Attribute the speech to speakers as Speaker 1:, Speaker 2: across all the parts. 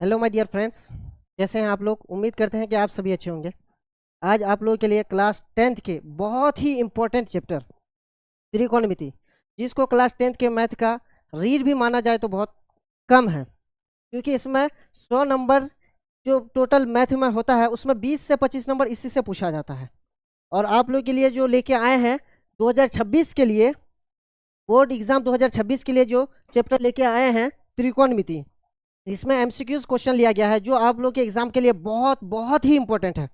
Speaker 1: Hello my dear friends. कैसे हैं आप लोग? उम्मीद करते हैं कि आप सभी अच्छे होंगे। आज आप लोगों के लिए क्लास 10th के बहुत ही इम्पोर्टेंट चैप्टर त्रिकोणमिति, जिसको क्लास 10th के मैथ का रीड भी माना जाए तो बहुत कम है, क्योंकि इसमें 100 नंबर जो टोटल मैथ में होता है उसमें 20 से 25 नंबर इसी से पूछा जाता है। और आप लोग के लिए जो लेके आए हैं 2026 के लिए, बोर्ड एग्जाम 2026 के लिए जो चैप्टर लेके आए हैं त्रिकोणमिति, इसमें एमसीक्यूज क्वेश्चन लिया गया है जो आप लोग के एग्जाम के लिए बहुत बहुत ही इंपॉर्टेंट है।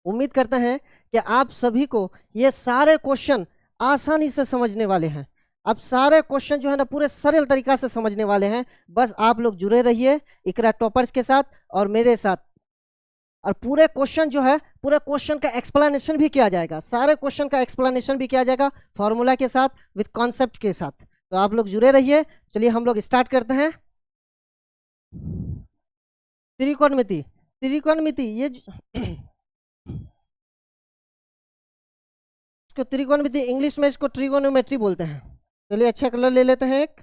Speaker 1: उम्मीद करते हैं कि आप सभी को ये सारे क्वेश्चन आसानी से समझने वाले हैं। अब सारे क्वेश्चन जो है ना पूरे सरल तरीका से समझने वाले हैं। बस आप लोग जुड़े रहिए इकरा टॉपर्स के साथ और मेरे साथ। और पूरे क्वेश्चन जो है, पूरे क्वेश्चन का एक्सप्लेनेशन भी किया जाएगा, सारे क्वेश्चन का एक्सप्लेनेशन भी किया जाएगा फॉर्मूला के साथ, विथ कॉन्सेप्ट के साथ। तो आप लोग जुड़े रहिए। चलिए हम लोग स्टार्ट करते हैं। त्रिकोणमिति, त्रिकोणमिति ये इसको त्रिकोणमिति इंग्लिश में इसको ट्रिगोनोमेट्री बोलते हैं। चलिए अच्छा कलर ले लेते हैं एक।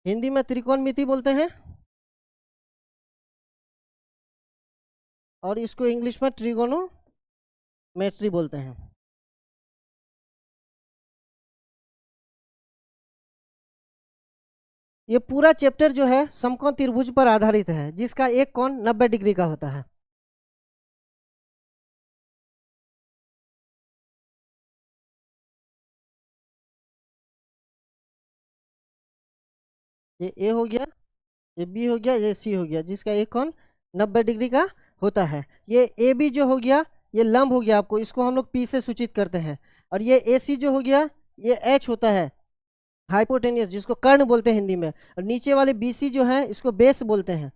Speaker 1: हिंदी में त्रिकोणमिति बोलते हैं और इसको इंग्लिश में ट्रिगोनोमेट्री बोलते हैं। ये पूरा चैप्टर जो है समकोण त्रिभुज पर आधारित है, जिसका एक कोण 90 डिग्री का होता है। ये ए हो गया, ये बी हो गया, ये सी हो गया, जिसका एक कोण 90 डिग्री का होता है। ये ए बी जो हो गया ये लंब हो गया, आपको इसको हम लोग पी से सूचित करते हैं। और ये ए सी जो हो गया ये एच होता है, हाइपोटेनियस, जिसको कर्ण बोलते हैं हिंदी में। और नीचे वाले बी सी जो है इसको बेस बोलते हैं,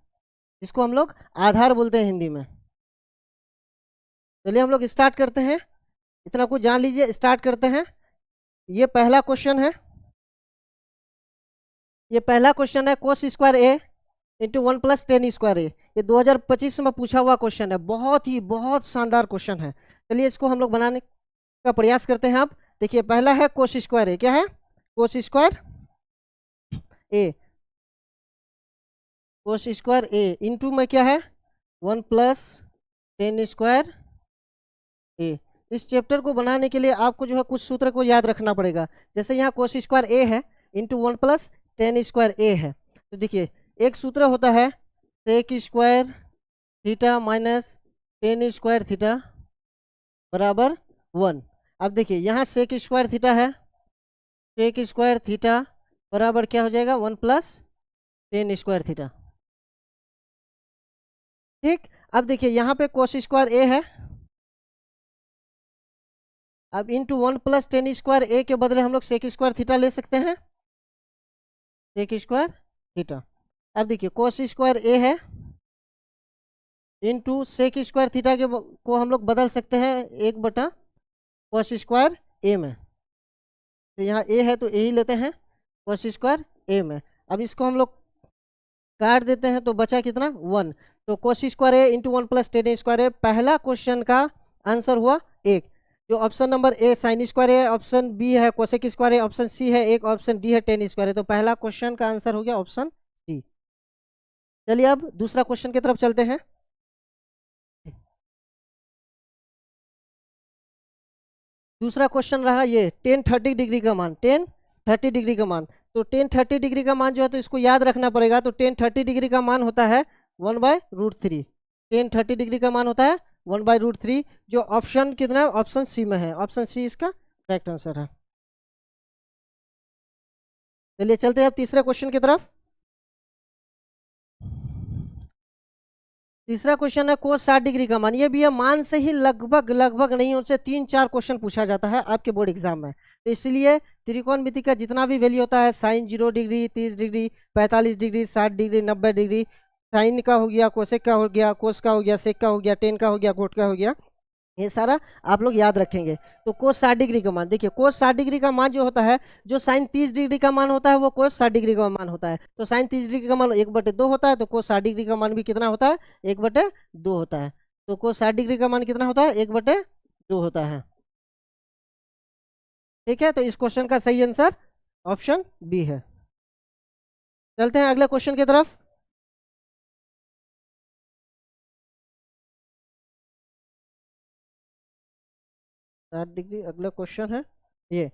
Speaker 1: जिसको हम लोग आधार बोलते हैं हिंदी में। चलिए हम लोग स्टार्ट करते हैं। इतना कुछ जान लीजिए, स्टार्ट करते हैं। ये पहला क्वेश्चन है, ये पहला क्वेश्चन है cos square A into 1+tan² ए। ये 2025 में पूछा हुआ क्वेश्चन है, बहुत शानदार क्वेश्चन है। चलिए इसको हम लोग बनाने का प्रयास करते हैं। आप देखिए, पहला है कोस स्क्वायर ए। क्या है? Cos square A, cos square A into में क्या है 1+tan² ए। इस चैप्टर को बनाने के लिए आपको जो है कुछ सूत्र को याद रखना पड़ेगा। जैसे यहाँ कोस स्क्वायर ए है इंटू 1+tan² ए है, तो देखिए एक सूत्र होता है sec square theta minus tan² theta बराबर 1। अब देखिए यहाँ सेक स्क्वायर थीटा है, सेक स्क्वायर थीटा बराबर क्या हो जाएगा 1+tan² थीटा। ठीक, अब देखिए यहाँ पे कोस स्क्वायर ए है, अब इंटू 1+tan² ए के बदले हम लोग सेक स्क्वायर थीटा ले सकते हैं, सेक स्क्वायर थीटा। अब देखिए कोस स्क्वायर ए है इंटू सेक स्क्वायर थीटा के को हम लोग बदल सकते हैं 1/कोस स्क्वायर ए में। तो यहाँ ए है तो ए ही लेते हैं कोस स्क्वायर ए में। अब इसको हम लोग काट देते हैं तो बचा कितना 1। तो cos square A into 1+tan² ए, पहला क्वेश्चन का आंसर हुआ 1। जो option number A sine square है, ऑप्शन बी है कोसेक स्क्वायर है, ऑप्शन सी है 1, ऑप्शन डी है tan² है। तो पहला क्वेश्चन का आंसर हो गया ऑप्शन सी। चलिए अब दूसरा क्वेश्चन की तरफ चलते हैं। दूसरा क्वेश्चन रहा ये tan 30 डिग्री का मान, tan 30 डिग्री का मान। तो tan 30 डिग्री का मान जो है तो इसको याद रखना पड़ेगा। तो tan 30 डिग्री का मान होता है 1/√3। tan 30 डिग्री का मान होता है 1/√3, जो ऑप्शन कितना, ऑप्शन सी में है। ऑप्शन सी इसका करेक्ट आंसर है। चलिए चलते हैं अब तीसरे क्वेश्चन की तरफ। तीसरा क्वेश्चन है कोस 60 डिग्री का मान। ये भी है मान से ही लगभग लगभग नहीं, उनसे 3-4 क्वेश्चन पूछा जाता है आपके बोर्ड एग्जाम में। तो इसलिए त्रिकोणमिति का जितना भी वैल्यू होता है, sine 0 degree, 30 degree, 45 degree, 60 degree, 90 degree, sine का हो गया, कोसेक का हो गया, कोस का हो गया, सेक का हो गया, टेन का हो गया, कोट का हो गया, ये सारा आप लोग याद रखेंगे। तो कोस 60 डिग्री का मान, देखिए कोस 60 डिग्री का मान जो होता है, जो साइन 30 डिग्री का मान होता है वो कोस 60 डिग्री का मान होता है। तो साइन 30 डिग्री का मान 1/2 होता है, तो कोस 60 डिग्री का मान भी कितना होता है 1/2 होता है। तो कोस 60 डिग्री का मान कितना होता है 1/2 होता है। ठीक है, तो इस क्वेश्चन का सही आंसर ऑप्शन बी है। चलते हैं अगले क्वेश्चन की तरफ। 60 डिग्री, अगला क्वेश्चन है ये,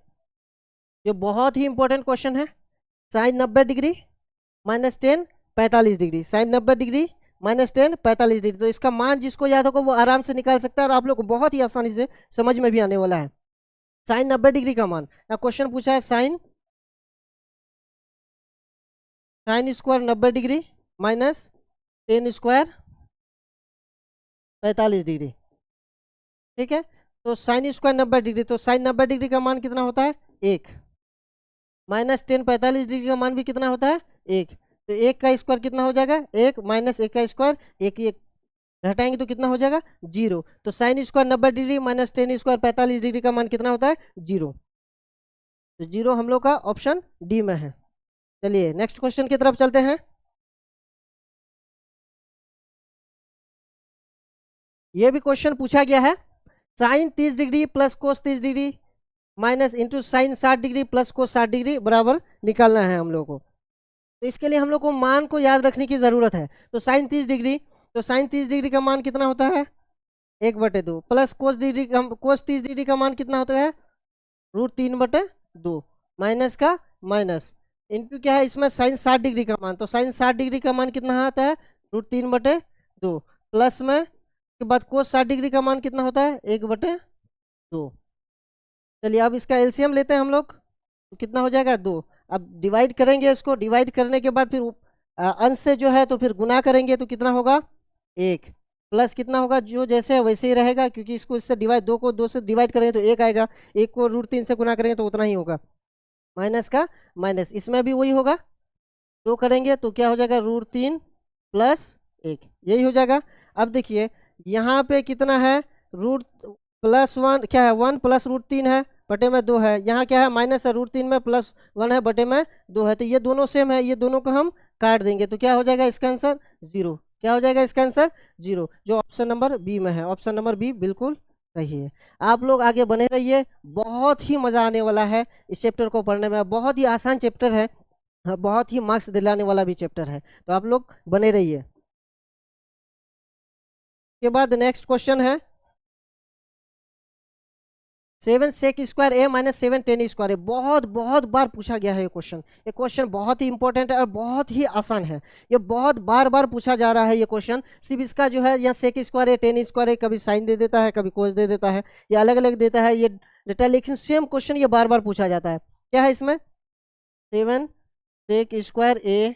Speaker 1: जो बहुत ही इंपॉर्टेंट क्वेश्चन है। Sine 90 degree -10 45 degree, sine 90 degree -10 45 degree. तो इसका मान जिसको याद होगा वो आराम से निकाल सकता है और आप लोग को बहुत ही आसानी से समझ में भी आने वाला है। साइन 90 डिग्री का मान, क्वेश्चन पूछा है sine square 90 degree -10 square 45 degree. ठीक है, तो साइन स्क्वायर 90 डिग्री, तो साइन 90 डिग्री का मान कितना होता है 1, -10 45 डिग्री का मान भी कितना होता है 1। तो 1 का स्क्वायर कितना हो जाएगा 1, -1 का स्क्वायर 1, 1 घटाएंगे तो कितना हो जाएगा 0। तो sine square 90 degree -10 square 45 degree का मान कितना होता है 0। तो 0 हम लोग का ऑप्शन डी में है। चलिए नेक्स्ट क्वेश्चन की तरफ चलते हैं। ये भी क्वेश्चन पूछा गया है, sine 30 degree plus cos 30 degree minus into sine 60 degree plus cos 60 degree बराबर निकालना है हम लोग को। तो इसके लिए हम लोग को मान को याद रखने की जरूरत है। तो साइन 30 डिग्री, तो साइन 30 डिग्री का मान कितना होता है 1/2 प्लस कोस 30 डिग्री का मान कितना होता है √3/2 माइनस का माइनस इंटू क्या है इसमें साइन 60 डिग्री का मान। तो साइन 60 डिग्री का मान कितना आता है √3/2 प्लस में के बाद कोस 60 डिग्री का मान कितना होता है 1/2। चलिए अब इसका एलसीएम लेते हैं हम लोग, तो कितना हो जाएगा 2। अब डिवाइड करेंगे, इसको डिवाइड करने के बाद फिर अंश से जो है तो फिर गुना करेंगे तो कितना होगा 1, प्लस कितना होगा जो जैसे है वैसे ही रहेगा, क्योंकि इसको इससे डिवाइड 2 को 2 से डिवाइड करेंगे तो 1 आएगा, 1 को √3 से गुना करेंगे तो उतना ही होगा, माइनस का माइनस इसमें भी वही होगा, 2 करेंगे तो क्या हो जाएगा √3 प्लस 1, यही हो जाएगा। अब देखिए यहाँ पे कितना है √+1 क्या है 1 प्लस √3 है बटे में 2 है, यहाँ क्या है माइनस है √3 में +1 है बटे में 2 है, तो ये दोनों सेम है, ये दोनों को हम काट देंगे तो क्या हो जाएगा इसका आंसर 0। क्या हो जाएगा इसका आंसर 0, जो ऑप्शन नंबर बी में है। ऑप्शन नंबर बी बिल्कुल सही है। आप लोग आगे बने रहिए, बहुत ही मज़ा आने वाला है इस चैप्टर को पढ़ने में, बहुत ही आसान चैप्टर है, बहुत ही मार्क्स दिलाने वाला भी चैप्टर है, तो आप लोग बने रहिए। के बाद नेक्स्ट क्वेश्चन है 7 सेक स्क्वायर ए -7 टेन स्क्वायर ए। बहुत बहुत बार पूछा गया है ये क्वेश्चन। ये क्वेश्चन बहुत ही इंपॉर्टेंट है और बहुत ही आसान है, ये बहुत बार बार पूछा जा रहा है ये क्वेश्चन। सिर्फ इसका जो है यहाँ sec square A tan square ए कभी साइन दे देता है कभी कोस दे देता है, ये अलग अलग देता है, ये डेटा, लेकिन सेम क्वेश्चन ये बार बार पूछा जाता है। क्या है इसमें 7 सेक स्क्वायर ए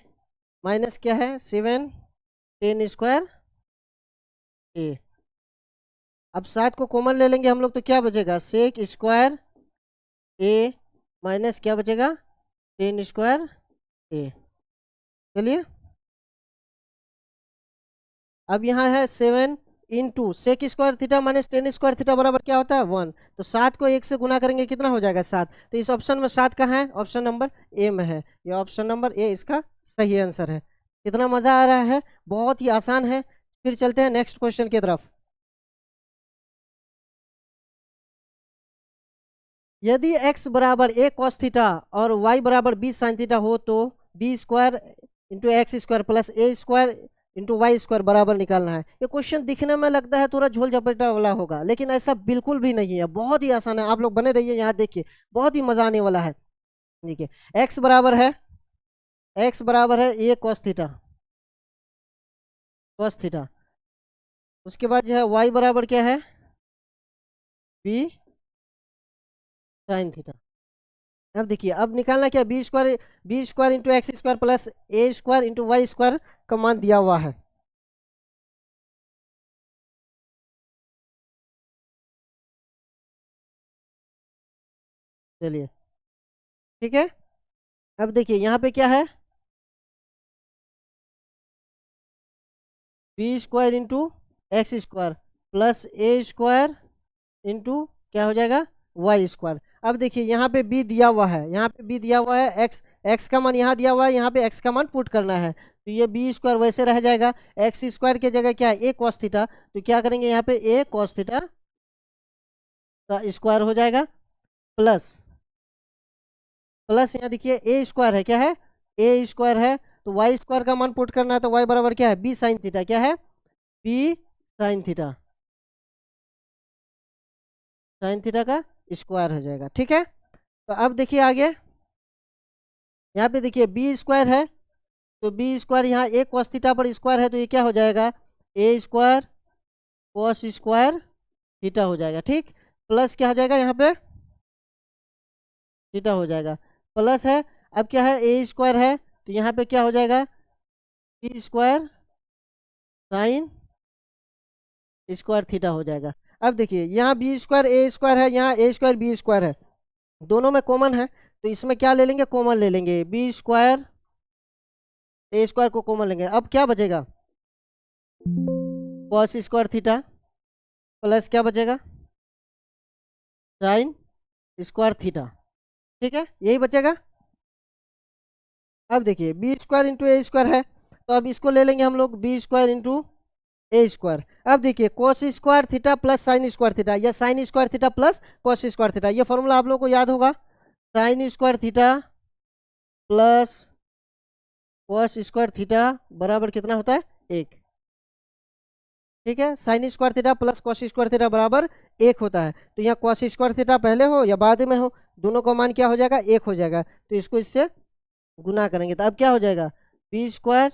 Speaker 1: माइनस क्या है 7 टेन स्क्वायर ए। अब 7 को कॉमन ले लेंगे हम लोग तो क्या बचेगा सेक स्क्वायर ए माइनस क्या बचेगा टेन स्क्वायर ए। चलिए अब यहाँ है 7 into sec square theta minus tan square theta बराबर क्या होता है 1। तो 7 को 1 से गुना करेंगे कितना हो जाएगा 7। तो इस ऑप्शन में 7 कहाँ है ऑप्शन नंबर ए में है, ये ऑप्शन नंबर ए इसका सही आंसर है। कितना मज़ा आ रहा है, बहुत ही आसान है। फिर चलते हैं नेक्स्ट क्वेश्चन की तरफ। यदि x बराबर a cos थीटा और y बराबर b sin थीटा हो तो b square into x square plus a square into y square बराबर निकालना है। ये क्वेश्चन दिखने में लगता है थोड़ा झोल झपेटा वाला होगा, लेकिन ऐसा बिल्कुल भी नहीं है, बहुत ही आसान है। आप लोग बने रहिए, यहाँ देखिए बहुत ही मजा आने वाला है। देखिए x बराबर है a cos थीटा, उसके बाद जो है y बराबर क्या है b sin थीटा। अब देखिए अब निकालना क्या b square into x square plus a square into y square का मान दिया हुआ है। चलिए ठीक है, अब देखिए यहाँ पे क्या है b square into x square plus a square into क्या हो जाएगा वाई स्क्वायर। अब देखिए यहाँ पे बी दिया हुआ है, यहाँ पे बी दिया हुआ है, एक्स का मान यहाँ दिया हुआ है, यहाँ पे एक्स का मान पुट करना है, तो ये बी स्क्वायर वैसे रह जाएगा। एक्स स्क्वायर की जगह क्या है ए कॉस थीटा, तो क्या करेंगे यहाँ पे ए कॉस थीटा का स्क्वायर हो जाएगा प्लस प्लस यहाँ देखिए ए स्क्वायर है, क्या है, ए स्क्वायर है, तो वाई स्क्वायर का मान पुट करना है, तो वाई बराबर क्या है, बी साइन थीटा, क्या है, B sine theta, sine theta का स्क्वायर हो जाएगा। ठीक है, तो अब देखिए आगे यहाँ पे देखिए बी स्क्वायर है, तो बी स्क्वायर यहाँ ए कॉस थीटा पर स्क्वायर है, तो ये क्या हो जाएगा, ए स्क्वायर कॉस स्क्वायर थीटा हो जाएगा। ठीक, प्लस क्या हो जाएगा यहाँ पे, थीटा हो जाएगा, प्लस है, अब क्या है, ए स्क्वायर है, तो यहाँ पे क्या हो जाएगा, B square sine square theta हो जाएगा। अब देखिए यहाँ बी स्क्वायर ए स्क्वायर है, यहाँ ए स्क्वायर बी स्क्वायर है, दोनों में कॉमन है, तो इसमें क्या ले लेंगे, कॉमन ले लेंगे, बी स्क्वायर ए स्क्वायर को कॉमन लेंगे। अब क्या बचेगा, कॉस स्क्वायर थीटा प्लस क्या बचेगा, साइन स्क्वायर थीटा। ठीक है, यही बचेगा। अब देखिए b square into a square है, तो अब इसको ले लेंगे हम लोग, b square into a square. अब देखिए cos square theta plus sine square theta, या sine square theta plus cos square theta, ये फॉर्मूला आप लोगों को याद होगा, sine square theta plus cos square theta बराबर कितना होता है, 1। ठीक है, sine square theta plus cos square theta बराबर 1 होता है, तो यहाँ कॉस स्क्वायर थीटा पहले हो या बाद में हो, दोनों का मान क्या हो जाएगा, 1 हो जाएगा, तो इसको इससे गुना करेंगे, तो अब क्या हो जाएगा, B square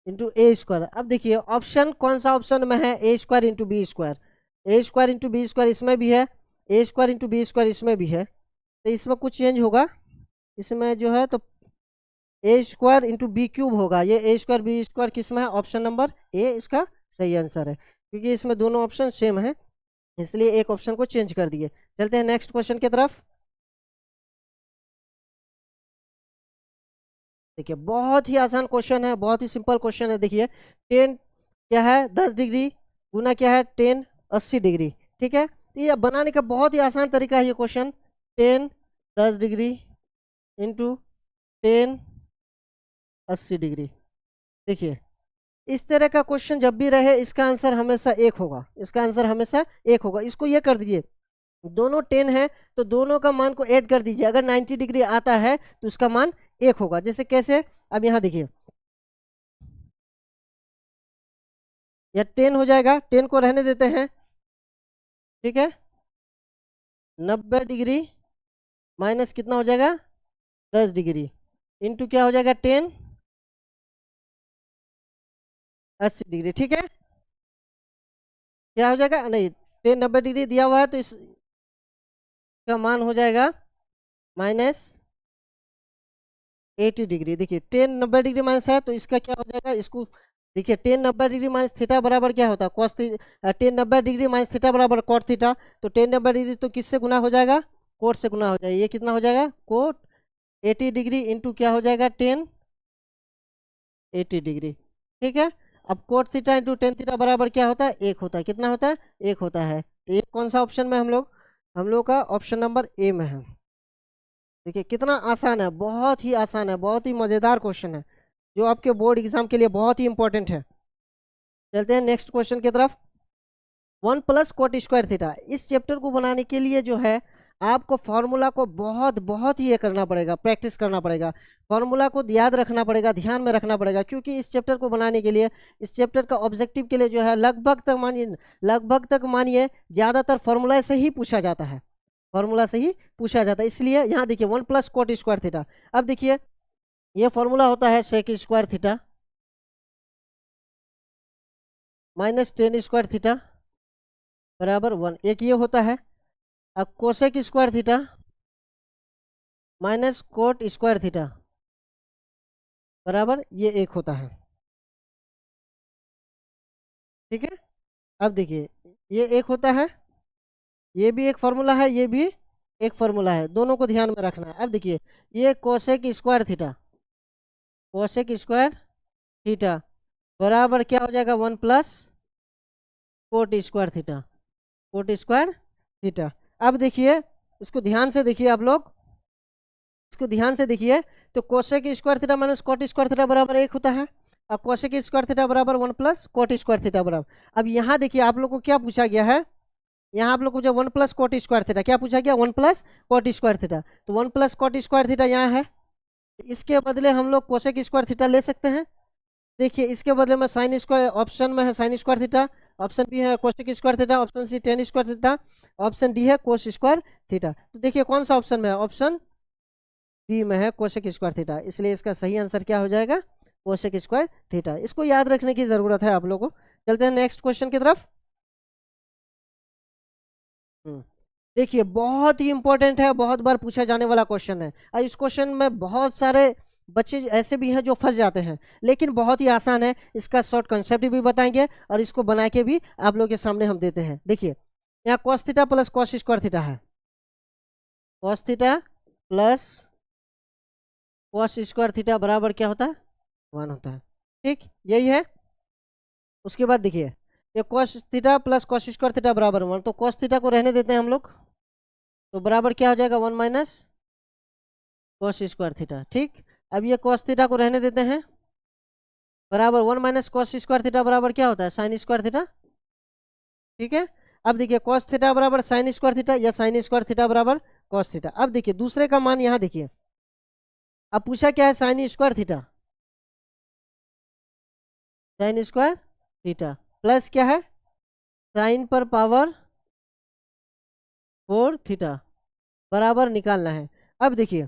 Speaker 1: into a square. अब देखिए ऑप्शन कौन सा ऑप्शन में है, ए स्क्वायर इंटू बी स्क्वायर, ए स्क्वायर इंटू बी स्क्वायर इसमें भी है, ए स्क्वायर इंटू बी स्क्वायर इसमें भी है, तो इसमें कुछ चेंज होगा, इसमें जो है तो ए स्क्वायर इंटू बी क्यूब होगा, ये ए स्क्वायर बी स्क्वायर किस में है, ऑप्शन नंबर ए इसका सही आंसर है, क्योंकि इसमें दोनों ऑप्शन सेम है, इसलिए एक ऑप्शन को चेंज कर दिए। चलते हैं नेक्स्ट क्वेश्चन की तरफ। देखिए बहुत ही आसान क्वेश्चन है, बहुत ही सिंपल क्वेश्चन है। देखिए 10 क्या है, 10 डिग्री गुना क्या है, 10 80 डिग्री। ठीक है, तो ये बनाने का बहुत ही आसान तरीका है ये क्वेश्चन, 10 10 डिग्री इंटू 10 80 डिग्री। देखिए इस तरह का क्वेश्चन जब भी रहे इसका आंसर हमेशा 1 होगा, इसका आंसर हमेशा 1 होगा। इसको ये कर दीजिए, दोनों 10 है तो दोनों का मान को ऐड कर दीजिए, अगर 90 डिग्री आता है तो उसका मान 1 होगा। जैसे कैसे, अब यहाँ देखिए यह 10 हो जाएगा, 10 को रहने देते हैं। ठीक है, 90 डिग्री माइनस कितना हो जाएगा, 10 डिग्री इंटू क्या हो जाएगा, 10 80 डिग्री। ठीक है, क्या हो जाएगा, नहीं 10 90 डिग्री दिया हुआ है तो इसका मान हो जाएगा माइनस 80 डिग्री। देखिए 10 90 डिग्री माइनस है तो इसका क्या हो जाएगा, इसको देखिए 10 90 डिग्री माइनस थीटा बराबर क्या होता है, कॉस 10 90 डिग्री माइनस थीटा बराबर कॉट थीटा, तो 10 90 डिग्री तो किससे गुना हो जाएगा, कोट से गुना हो जाएगा, ये कितना हो जाएगा, कोट 80 डिग्री इंटू क्या हो जाएगा, 10 80 डिग्री। ठीक है, अब कोट थीटा इंटू 10 थीटा बराबर क्या होता है, 1 होता है, कितना होता है, 1 होता है। तो ये कौन सा ऑप्शन में हम लोग का ऑप्शन नंबर ए में है। देखिए कितना आसान है, बहुत ही आसान है, बहुत ही मज़ेदार क्वेश्चन है, जो आपके बोर्ड एग्जाम के लिए बहुत ही इंपॉर्टेंट है। चलते हैं नेक्स्ट क्वेश्चन की तरफ। 1 प्लस कोट स्क्वायर थीटा, इस चैप्टर को बनाने के लिए जो है आपको फार्मूला को बहुत ही ये करना पड़ेगा, प्रैक्टिस करना पड़ेगा, फार्मूला को याद रखना पड़ेगा, ध्यान में रखना पड़ेगा, क्योंकि इस चैप्टर को बनाने के लिए, इस चैप्टर का ऑब्जेक्टिव के लिए जो है लगभग तक मानिए ज़्यादातर फार्मूला से ही पूछा जाता है, फार्मूला से ही पूछा जाता है। इसलिए यहाँ देखिए 1 प्लस कोट स्क्वायर थीटा, अब देखिए ये फार्मूला होता है sec square theta minus tan square theta बराबर 1, एक ये होता है। अब cosec square theta minus cot square theta बराबर ये 1 होता है। ठीक है, अब देखिए ये 1 होता है, ये भी एक फार्मूला है, ये भी एक फार्मूला है, दोनों को ध्यान में रखना है। अब देखिए ये cosec square theta, cosec square theta बराबर क्या हो जाएगा, 1 plus coat square theta, coat square theta. अब देखिए इसको ध्यान से देखिए आप लोग, इसको ध्यान से देखिए, तो cosec square theta minus cot square theta बराबर 1 होता है, अब कोसेक स्क्वायर थीटा बराबर 1 प्लस कोट स्क्वायर थीटा बराबर। अब यहाँ देखिए आप लोग को क्या पूछा गया है, यहाँ आप लोग को जो 1 प्लस कॉट स्क्वायर थीटा क्या पूछा गया, 1 प्लस कॉट स्क्वायर थीटा, तो 1 प्लस कॉट स्क्वायर थीटा यहाँ है, इसके बदले हम लोग कोसेक स्क्वायर थीटा ले सकते हैं। देखिए इसके बदले में साइन स्क्वायर, ऑप्शन में है sine square theta, option B है cosec square theta, option C tan square theta, option D है कोस स्क्वायर थीटा। तो देखिए कौन सा ऑप्शन में है, ऑप्शन बी में है कोसेक स्क्वायर थीटा, इसलिए इसका सही आंसर क्या हो जाएगा, कोसेक स्क्वायर थीटा। इसको याद रखने की जरूरत है आप लोगों को। चलते हैं नेक्स्ट क्वेश्चन की तरफ। देखिए बहुत ही इंपॉर्टेंट है, बहुत बार पूछा जाने वाला क्वेश्चन है, और इस क्वेश्चन में बहुत सारे बच्चे ऐसे भी हैं जो फंस जाते हैं, लेकिन बहुत ही आसान है। इसका शॉर्ट कंसेप्ट भी बताएंगे और इसको बना के भी आप लोगों के सामने हम देते हैं। देखिए यहाँ cos theta plus cos square theta है, cos theta plus cos square theta बराबर क्या होता है, 1 होता है, ठीक यही है। उसके बाद देखिए ये cos theta plus cos square theta बराबर 1, तो कॉस थीटा को रहने देते हैं हम लोग, तो बराबर क्या हो जाएगा 1 माइनस कॉस स्क्वायर थीटा, ठीक। अब ये कॉस थीटा को रहने देते हैं, बराबर 1 माइनस कॉस स्क्वायर थीटा बराबर क्या होता है, साइन स्क्वायर थीटा, ठीक है। अब देखिए कॉस थीटा बराबर साइन स्क्वायर थीटा या साइन स्क्वायर थीटा बराबर कॉस थीटा। अब देखिए दूसरे का मान यहाँ देखिए, अब पूछा क्या है, sine square theta, sign square theta plus क्या है, साइन पर पावर 4 थीटा बराबर निकालना है। अब देखिए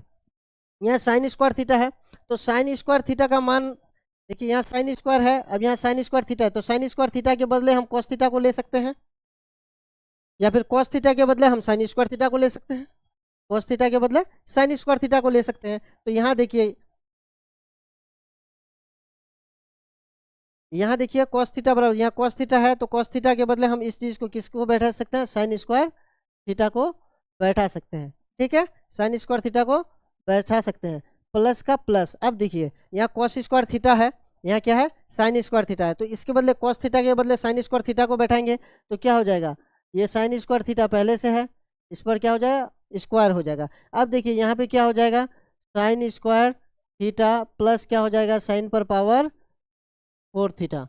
Speaker 1: यहाँ साइन स्क्वायर थीटा है, तो साइन स्क्वायर थीटा का मान देखिए, यहाँ साइन स्क्वायर है, अब यहाँ साइन स्क्वायर थीटा है, तो साइन स्क्वायर थीटा के बदले हम कॉस थीटा को ले सकते हैं, या फिर कॉस थीटा के बदले हम साइन स्क्वायर थीटा को ले सकते हैं, कॉस थीटा के बदले साइन स्क्वायर थीटा को ले सकते हैं। तो यहाँ देखिए, यहाँ देखिए कॉस थीटा बराबर, यहाँ कॉस थीटा है, तो कॉस थीटा के बदले हम इस चीज़ को किसको बैठा सकते हैं, साइन स्क्वायर थीटा को बैठा सकते हैं, ठीक है, साइन स्क्वायर थीटा को बैठा सकते हैं, प्लस का प्लस। अब देखिए यहाँ कॉस स्क्वायर थीटा है, यहाँ क्या है, साइन स्क्वायर थीटा है, तो इसके बदले कॉस थीटा के बदले साइन स्क्वायर थीटा को बैठाएंगे, तो क्या हो जाएगा, ये साइन स्क्वायर थीटा पहले से है, इस पर क्या हो जाएगा, स्क्वायर हो जाएगा। अब देखिए यहाँ पे क्या हो जाएगा, साइन स्क्वायर थीटा प्लस क्या हो जाएगा, साइन पर पावर 4 थीटा,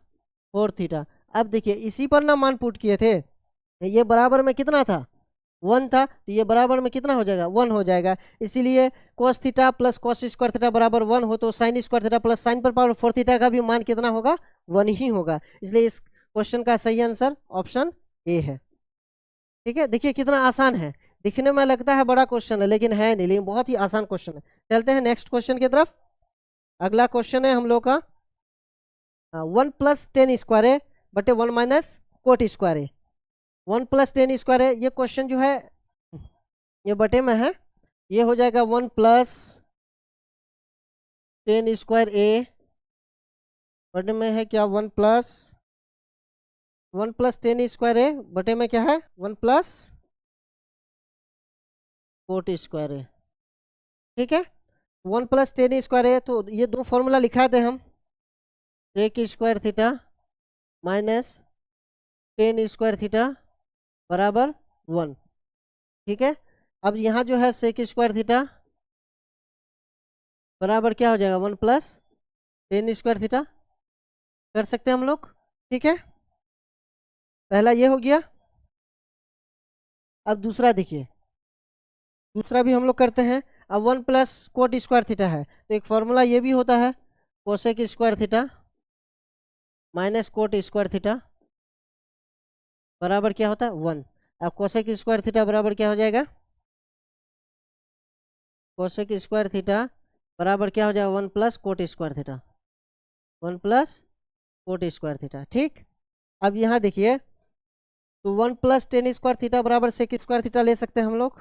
Speaker 1: 4 थीटा। अब देखिए इसी पर ना मान पुट किए थे, ये बराबर में कितना था, 1 था, तो ये बराबर में कितना हो जाएगा, 1 हो जाएगा। इसीलिए cos theta plus cos square theta बराबर 1 हो, तो sine square theta plus sign पर पावर 4 थीटा का भी मान कितना होगा, 1 ही होगा। इसलिए इस क्वेश्चन का सही आंसर ऑप्शन ए है, ठीक है। देखिए कितना आसान है, दिखने में लगता है बड़ा क्वेश्चन है, लेकिन है नहीं, लेकिन बहुत ही आसान क्वेश्चन है। चलते हैं नेक्स्ट क्वेश्चन की तरफ। अगला क्वेश्चन है हम लोग का 1 प्लस टेन स्क्वायर है बटे 1 माइनस कोट स्क्वायर है, 1 प्लस टेन स्क्वायर है। ये क्वेश्चन जो है ये बटे में है, ये हो जाएगा 1 प्लस टेन स्क्वायर ए, बटे में है क्या, 1 प्लस टेन स्क्वायर ए, बटे में क्या है, 1 प्लस कोट स्क्वायर ए, ठीक है। 1 प्लस टेन स्क्वायर है, तो ये दो फॉर्मूला लिखा थे हम, sec square theta minus tan square theta बराबर 1, ठीक है। अब यहाँ जो है सेक स्क्वायर थीटा बराबर क्या हो जाएगा, 1 प्लस टेन स्क्वायर थीटा, कर सकते हैं हम लोग, ठीक है। पहला ये हो गया। अब दूसरा देखिए, दूसरा भी हम लोग करते हैं। अब 1 प्लस कोट स्क्वायर थीटा है, तो एक फॉर्मूला ये भी होता है, cosec square theta minus cot square theta बराबर क्या होता है, 1। अब कोसेक स्क्वायर थीटा बराबर क्या हो जाएगा, कोसेक स्क्वायर थीटा बराबर क्या हो जाएगा, 1 plus coat square theta, 1 plus coat square theta, ठीक। अब यहाँ देखिए, तो 1 प्लस टेन स्क्वायर थीटा बराबर सेक स्क्वायर थीटा ले सकते हैं हम लोग,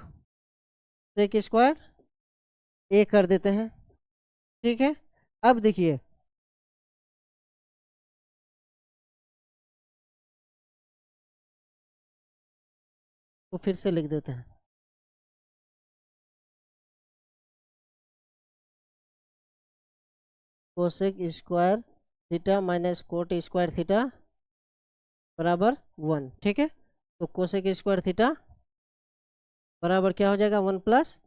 Speaker 1: सेक स्क्वायर ए कर देते हैं, ठीक है। अब देखिए तो फिर से लिख देते हैं, cosec square theta minus cot square theta बराबर 1, ठीक है। तो कोसेक स्क्वायर थीटा बराबर क्या हो जाएगा, 1 प्लस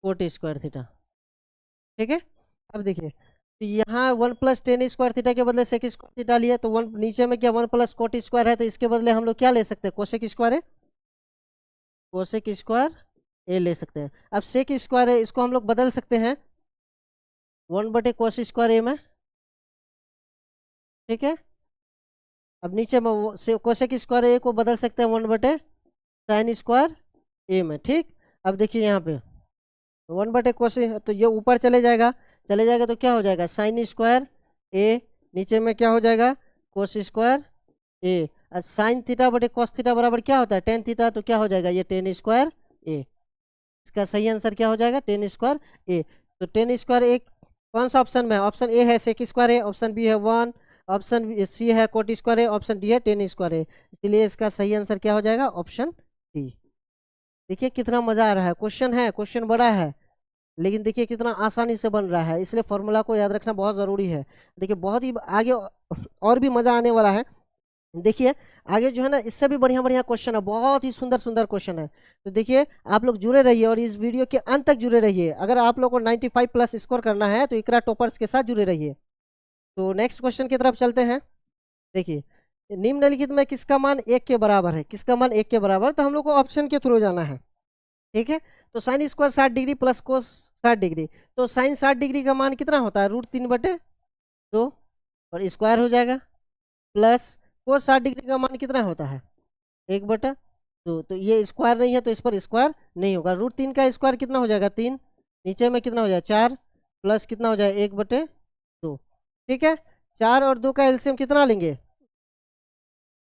Speaker 1: कोट स्क्वायर थीटा, ठीक है। अब देखिए, तो यहाँ 1 प्लस टेन स्क्वायर थीटा के बदले सेक स्क्वायर थीटा लिया, तो 1 नीचे में क्या 1 प्लस कोट स्क्वायर है, तो इसके बदले हम लोग क्या ले सकते हैं, कोसेक स्क्वायर है, कोसेक स्क्वायर ए ले सकते हैं। अब सेक स्क्वायर है, इसको हम लोग बदल सकते हैं 1/cos स्क्वायर ए में, ठीक है। अब नीचे में कोसेक स्क्वायर ए को बदल सकते हैं 1/sin स्क्वायर ए में, ठीक। अब देखिए यहाँ पे 1/cos, तो ये ऊपर चले जाएगा, तो क्या हो जाएगा sin स्क्वायर ए, नीचे में क्या हो जाएगा कोस स्क्वायर ए। साइन थीटा बटे कॉस थीटा बराबर क्या होता है टेन थीटा, तो क्या हो जाएगा ये टेन स्क्वायर ए। इसका सही आंसर क्या हो जाएगा टेन स्क्वायर ए। तो टेन स्क्वायर ए कौन सा ऑप्शन में है, ऑप्शन ए है सेक स्क्वायर ए, ऑप्शन बी है 1, ऑप्शन सी है कोट स्क्वायर ए, ऑप्शन डी है टेन स्क्वायर ए। इसलिए इसका सही आंसर क्या हो जाएगा ऑप्शन डी। देखिए कितना मजा आ रहा है, क्वेश्चन है, क्वेश्चन बड़ा है, लेकिन देखिए कितना आसानी से बन रहा है, इसलिए फॉर्मूला को याद रखना बहुत ज़रूरी है। देखिए बहुत ही आगे और भी मज़ा आने वाला है। देखिए आगे जो है ना इससे भी बढ़िया बढ़िया क्वेश्चन है, बहुत ही सुंदर सुंदर क्वेश्चन है। तो देखिए आप लोग जुड़े रहिए और इस वीडियो के अंत तक जुड़े रहिए। अगर आप लोग को 95 प्लस स्कोर करना है तो इकरा टॉपर्स के साथ जुड़े रहिए। तो नेक्स्ट क्वेश्चन की तरफ चलते हैं। देखिए निम्नलिखित में किसका मान 1 के बराबर है, किसका मान 1 के बराबर, तो हम लोग को ऑप्शन के थ्रू जाना है, ठीक है। तो sine square 60 degree plus cos 60 degree, तो साइन 60 डिग्री का मान कितना होता है √3/2 और स्क्वायर हो जाएगा, प्लस कोस 60 डिग्री का मान कितना होता है 1/2। तो ये स्क्वायर नहीं है तो इस पर स्क्वायर नहीं होगा। √3 का स्क्वायर कितना हो जाएगा 3, नीचे में कितना हो जाएगा 4, प्लस कितना हो जाएगा 1/2, ठीक है। 4 और 2 का एलसीएम कितना लेंगे,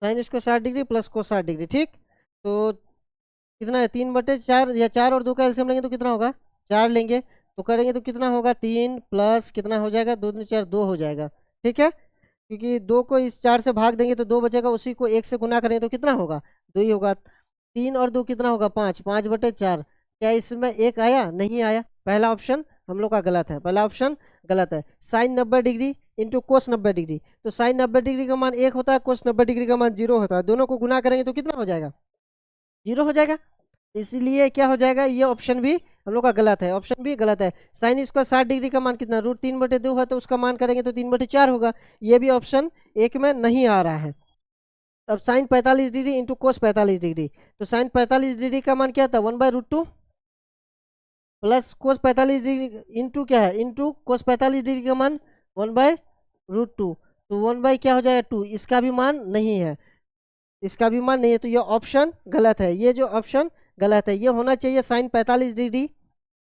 Speaker 1: sine square 60 degree plus cos 60 degree, ठीक। तो कितना है 3/4, या 4 और 2 का एलसीएम लेंगे तो कितना होगा 4 लेंगे, तो करेंगे तो कितना होगा 3 प्लस कितना हो जाएगा 2 दूनी 4 2 हो जाएगा, ठीक है। क्योंकि 2 को इस 4 से भाग देंगे तो 2 बचेगा, उसी को 1 से गुना करेंगे तो कितना होगा 2 ही होगा। 3 और 2 कितना होगा 5, 5/4। क्या इसमें 1 आया, नहीं आया, पहला ऑप्शन हम लोग का गलत है, पहला ऑप्शन गलत है। Sine 90 degree into cos 90 degree, तो साइन 90 डिग्री का मान 1 होता है, कोस 90 डिग्री का मान 0 होता है, दोनों को गुना करेंगे तो कितना हो जाएगा 0 हो जाएगा। इसलिए क्या हो जाएगा ये ऑप्शन भी हम लोग का गलत है, ऑप्शन भी गलत है। साइन स्क्वायर 60 डिग्री का मान कितना √3/2 है, तो उसका मान करेंगे तो 3/4 होगा, ये भी ऑप्शन 1 में नहीं आ रहा है। अब sine 45 degree into cos 45 degree, तो साइन 45 डिग्री का मान क्या था 1/√2 प्लस कोस 45 डिग्री इंटू क्या है इंटू कोस 45 डिग्री का मान 1/√2, तो 1 क्या हो जाएगा 2, इसका भी मान नहीं है, इसका भी मान नहीं है, तो ये ऑप्शन गलत है, ये जो ऑप्शन गलत है। ये होना चाहिए साइन 45 डिग्री,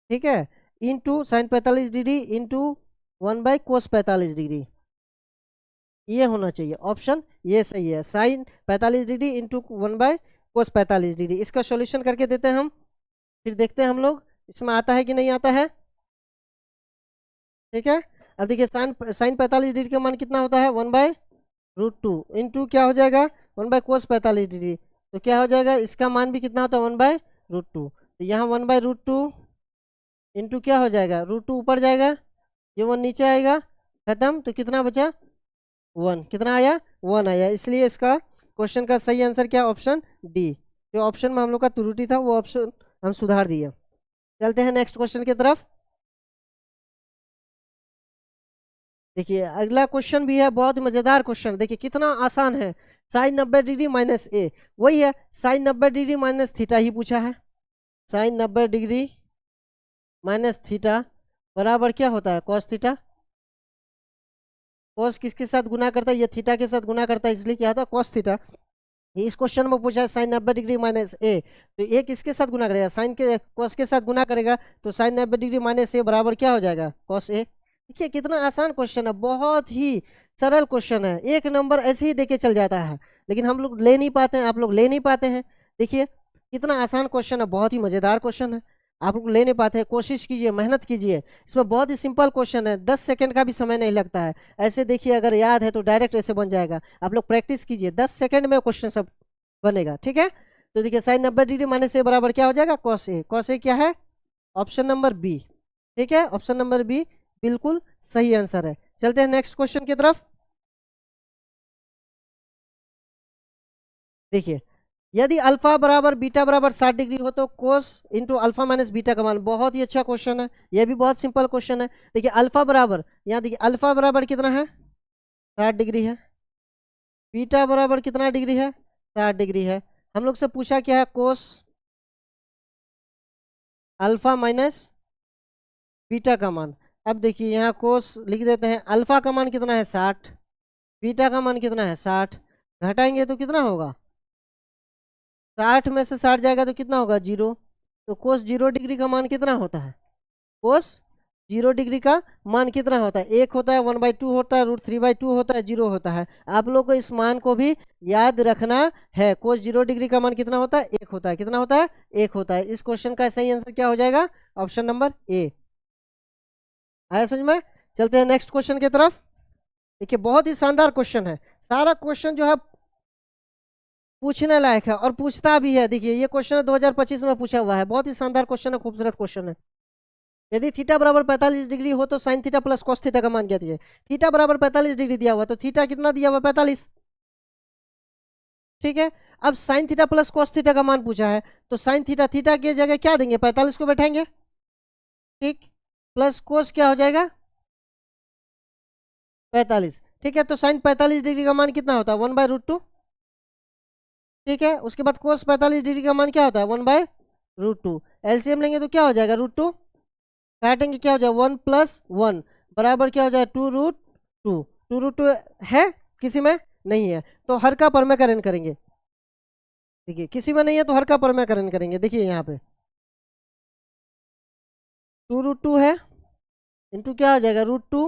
Speaker 1: ठीक है, इंटू साइन 45 डिग्री इंटू 1/कोस 45 डिग्री, ये होना चाहिए ऑप्शन, ये सही है, साइन 45 डिग्री इंटू 1/कोस 45 डिग्री। इसका सॉल्यूशन करके देते हैं हम, फिर देखते हैं हम लोग इसमें आता है कि नहीं आता है, ठीक है। अब देखिए साइन 45 डिग्री का मान कितना होता है 1/√2 इंटू क्या हो जाएगा 1/कोस 45 डिग्री, तो क्या हो जाएगा इसका मान भी कितना होता है 1/√2, तो यहाँ 1/√2 इंटू क्या हो जाएगा √2 ऊपर जाएगा, ये 1 नीचे आएगा, खत्म, तो कितना बचा 1, कितना आया 1 आया। इसलिए इसका क्वेश्चन का सही आंसर क्या ऑप्शन डी, जो ऑप्शन में हम लोग का त्रुटि था वो ऑप्शन हम सुधार दिए। चलते हैं नेक्स्ट क्वेश्चन की तरफ। देखिए अगला क्वेश्चन भी है बहुत मजेदार क्वेश्चन, देखिए कितना आसान है। साइन 90 डिग्री माइनस ए, वही है साइन 90 डिग्री माइनस थीटा ही पूछा है। साइन 90 डिग्री माइनस थीटा बराबर क्या होता है कॉस थीटा। कॉस किसके साथ गुना करता है, ये थीटा के साथ गुना करता है, इसलिए क्या होता है कॉस थीटा। इस क्वेश्चन में पूछा है साइन 90 डिग्री माइनस ए, तो ए किसके साथ गुना करेगा साइन के कॉस के साथ गुना करेगा, तो साइन 90 डिग्री माइनस ए बराबर क्या हो जाएगा कॉस ए। देखिए कितना आसान क्वेश्चन है, बहुत ही सरल क्वेश्चन है, 1 नंबर ऐसे ही देके चल जाता है, लेकिन हम लोग ले नहीं पाते हैं, आप लोग ले नहीं पाते हैं। देखिए कितना आसान क्वेश्चन है, बहुत ही मज़ेदार क्वेश्चन है, आप लोग ले नहीं पाते हैं, कोशिश कीजिए, मेहनत कीजिए। इसमें बहुत ही सिंपल क्वेश्चन है, 10 सेकंड का भी समय नहीं लगता है। ऐसे देखिए अगर याद है तो डायरेक्ट ऐसे बन जाएगा, आप लोग प्रैक्टिस कीजिए, 10 सेकंड में क्वेश्चन सब बनेगा, ठीक है। तो देखिए साइन 90 डिग्री माइनस ए बराबर क्या हो जाएगा कॉस ए, कॉस ए क्या है ऑप्शन नंबर बी, ठीक है, ऑप्शन नंबर बी बिल्कुल सही आंसर है। चलते हैं नेक्स्ट क्वेश्चन की तरफ। देखिए यदि अल्फा बराबर बीटा बराबर 60 डिग्री हो तो कोस इंटू अल्फा माइनस बीटा का मान, बहुत ही अच्छा क्वेश्चन है, यह भी बहुत सिंपल क्वेश्चन है। देखिए अल्फा बराबर, यहाँ देखिए अल्फा बराबर कितना है 60 डिग्री है, बीटा बराबर कितना डिग्री है 60 डिग्री है। हम लोग से पूछा क्या है कोस अल्फा माइनस बीटा का मान। अब देखिए यहाँ कोस लिख देते हैं, अल्फा का मान कितना है 60, बीटा का मान कितना है 60, घटाएंगे तो कितना होगा 60 में से 60 जाएगा तो कितना होगा 0। तो कोस 0 डिग्री का मान कितना होता है, कोस 0 डिग्री का मान कितना होता है, 1 होता है, 1/2 होता है, √3/2 होता है, 0 होता है। आप लोग को इस मान को भी याद रखना है। कोस 0 डिग्री का मान कितना होता है, 1 होता है। कितना होता है, 1 होता है। इस क्वेश्चन का सही आंसर क्या हो जाएगा, ऑप्शन नंबर ए। आया समझ में। चलते हैं नेक्स्ट क्वेश्चन की तरफ। देखिए बहुत ही शानदार क्वेश्चन है, सारा क्वेश्चन जो है पूछने लायक है और पूछता भी है। देखिए ये क्वेश्चन 2025 में पूछा हुआ है, बहुत ही शानदार क्वेश्चन है, खूबसूरत क्वेश्चन है। यदि थीटा बराबर 45 डिग्री हो तो sine theta plus cos theta का मान क्या दिए। थीटा बराबर 45 डिग्री दिया हुआ, तो थीटा कितना दिया हुआ 45, ठीक है। अब sine theta plus cos theta का मान पूछा है, तो साइन थीटा, थीटा की जगह क्या देंगे 45 को बैठाएंगे, ठीक, प्लस कोस क्या हो जाएगा 45, ठीक है। तो साइन 45 डिग्री का मान कितना होता है 1/√2, ठीक है। उसके बाद कोस 45 डिग्री का मान क्या होता है 1/√2। एलसीएम लेंगे तो क्या हो जाएगा √2, काटेंगे क्या हो जाएगा 1 + 1 बराबर क्या हो जाएगा 2√2। 2√2 है किसी में, नहीं है, तो हर का परमेकरण करेंगे। देखिए किसी में नहीं है तो हर का परमेकरण करेंगे। देखिए यहाँ पे 2√2 है, इंटू क्या हो जाएगा √2,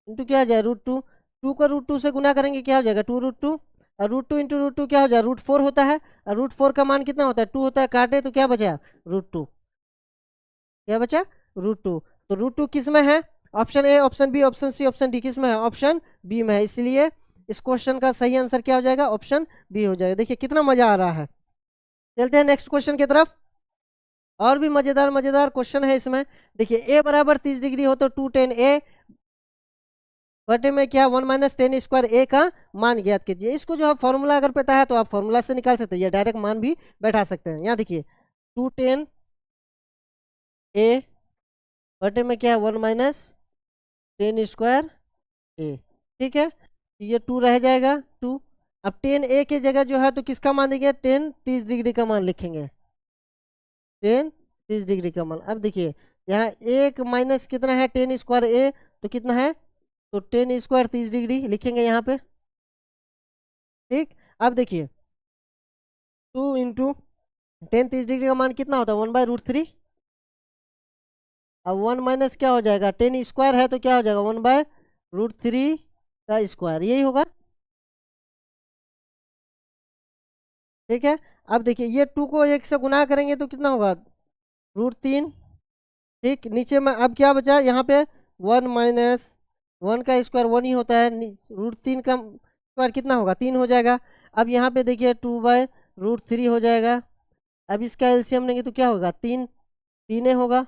Speaker 1: इंटू क्या हो जाएगा √2, 2 को √2 से गुना करेंगे क्या हो जाएगा 2√2, और √2 इंटू √2 क्या हो जाएगा √4 होता है, और √4 का मान कितना होता है 2 होता है, काटे तो क्या बचा √2, क्या बचा √2। तो √2 किस में है, option A, option B, option C, option D, किस में है ऑप्शन बी में है। इसलिए इस क्वेश्चन का सही आंसर क्या हो जाएगा, ऑप्शन बी हो जाएगा। देखिए कितना मजा आ रहा है। चलते हैं नेक्स्ट क्वेश्चन की तरफ। और भी मजेदार मजेदार क्वेश्चन है इसमें। देखिए ए बराबर 30 डिग्री हो तो 2 tan a बटे में क्या 1 - tan स्क्वायर ए का मान ज्ञात कीजिए। इसको जो है फॉर्मूला अगर पता है तो आप फॉर्मूला से निकाल सकते हैं, या डायरेक्ट मान भी बैठा सकते हैं। यहाँ देखिए 2 tan a बटे में क्या है 1 - tan स्क्वायर ए, ठीक है। ये 2 रह जाएगा 2। अब tan a की जगह जो है तो किसका मान देंगे, tan 30 डिग्री का मान लिखेंगे, tan 30 डिग्री का मान। अब देखिए यहाँ एक माइनस कितना है tan स्क्वायर ए, तो कितना है, तो tan स्क्वायर 30 डिग्री लिखेंगे यहाँ पे, ठीक। अब देखिए 2 इंटू tan 30 डिग्री का मान कितना होता है 1/√3। अब 1 माइनस क्या हो जाएगा, tan स्क्वायर है तो क्या हो जाएगा 1/√3 का स्क्वायर, यही होगा, ठीक है। अब देखिए ये 2 को 1 से गुना करेंगे तो कितना होगा √3, ठीक। नीचे में अब क्या बचा यहाँ पे 1 माइनस 1 का स्क्वायर 1 ही होता है, √3 का स्क्वायर कितना होगा 3 हो जाएगा। अब यहाँ पे देखिए 2/√3 हो जाएगा। अब इसका एलसीएम लेंगे तो क्या होगा 3, 3 होगा।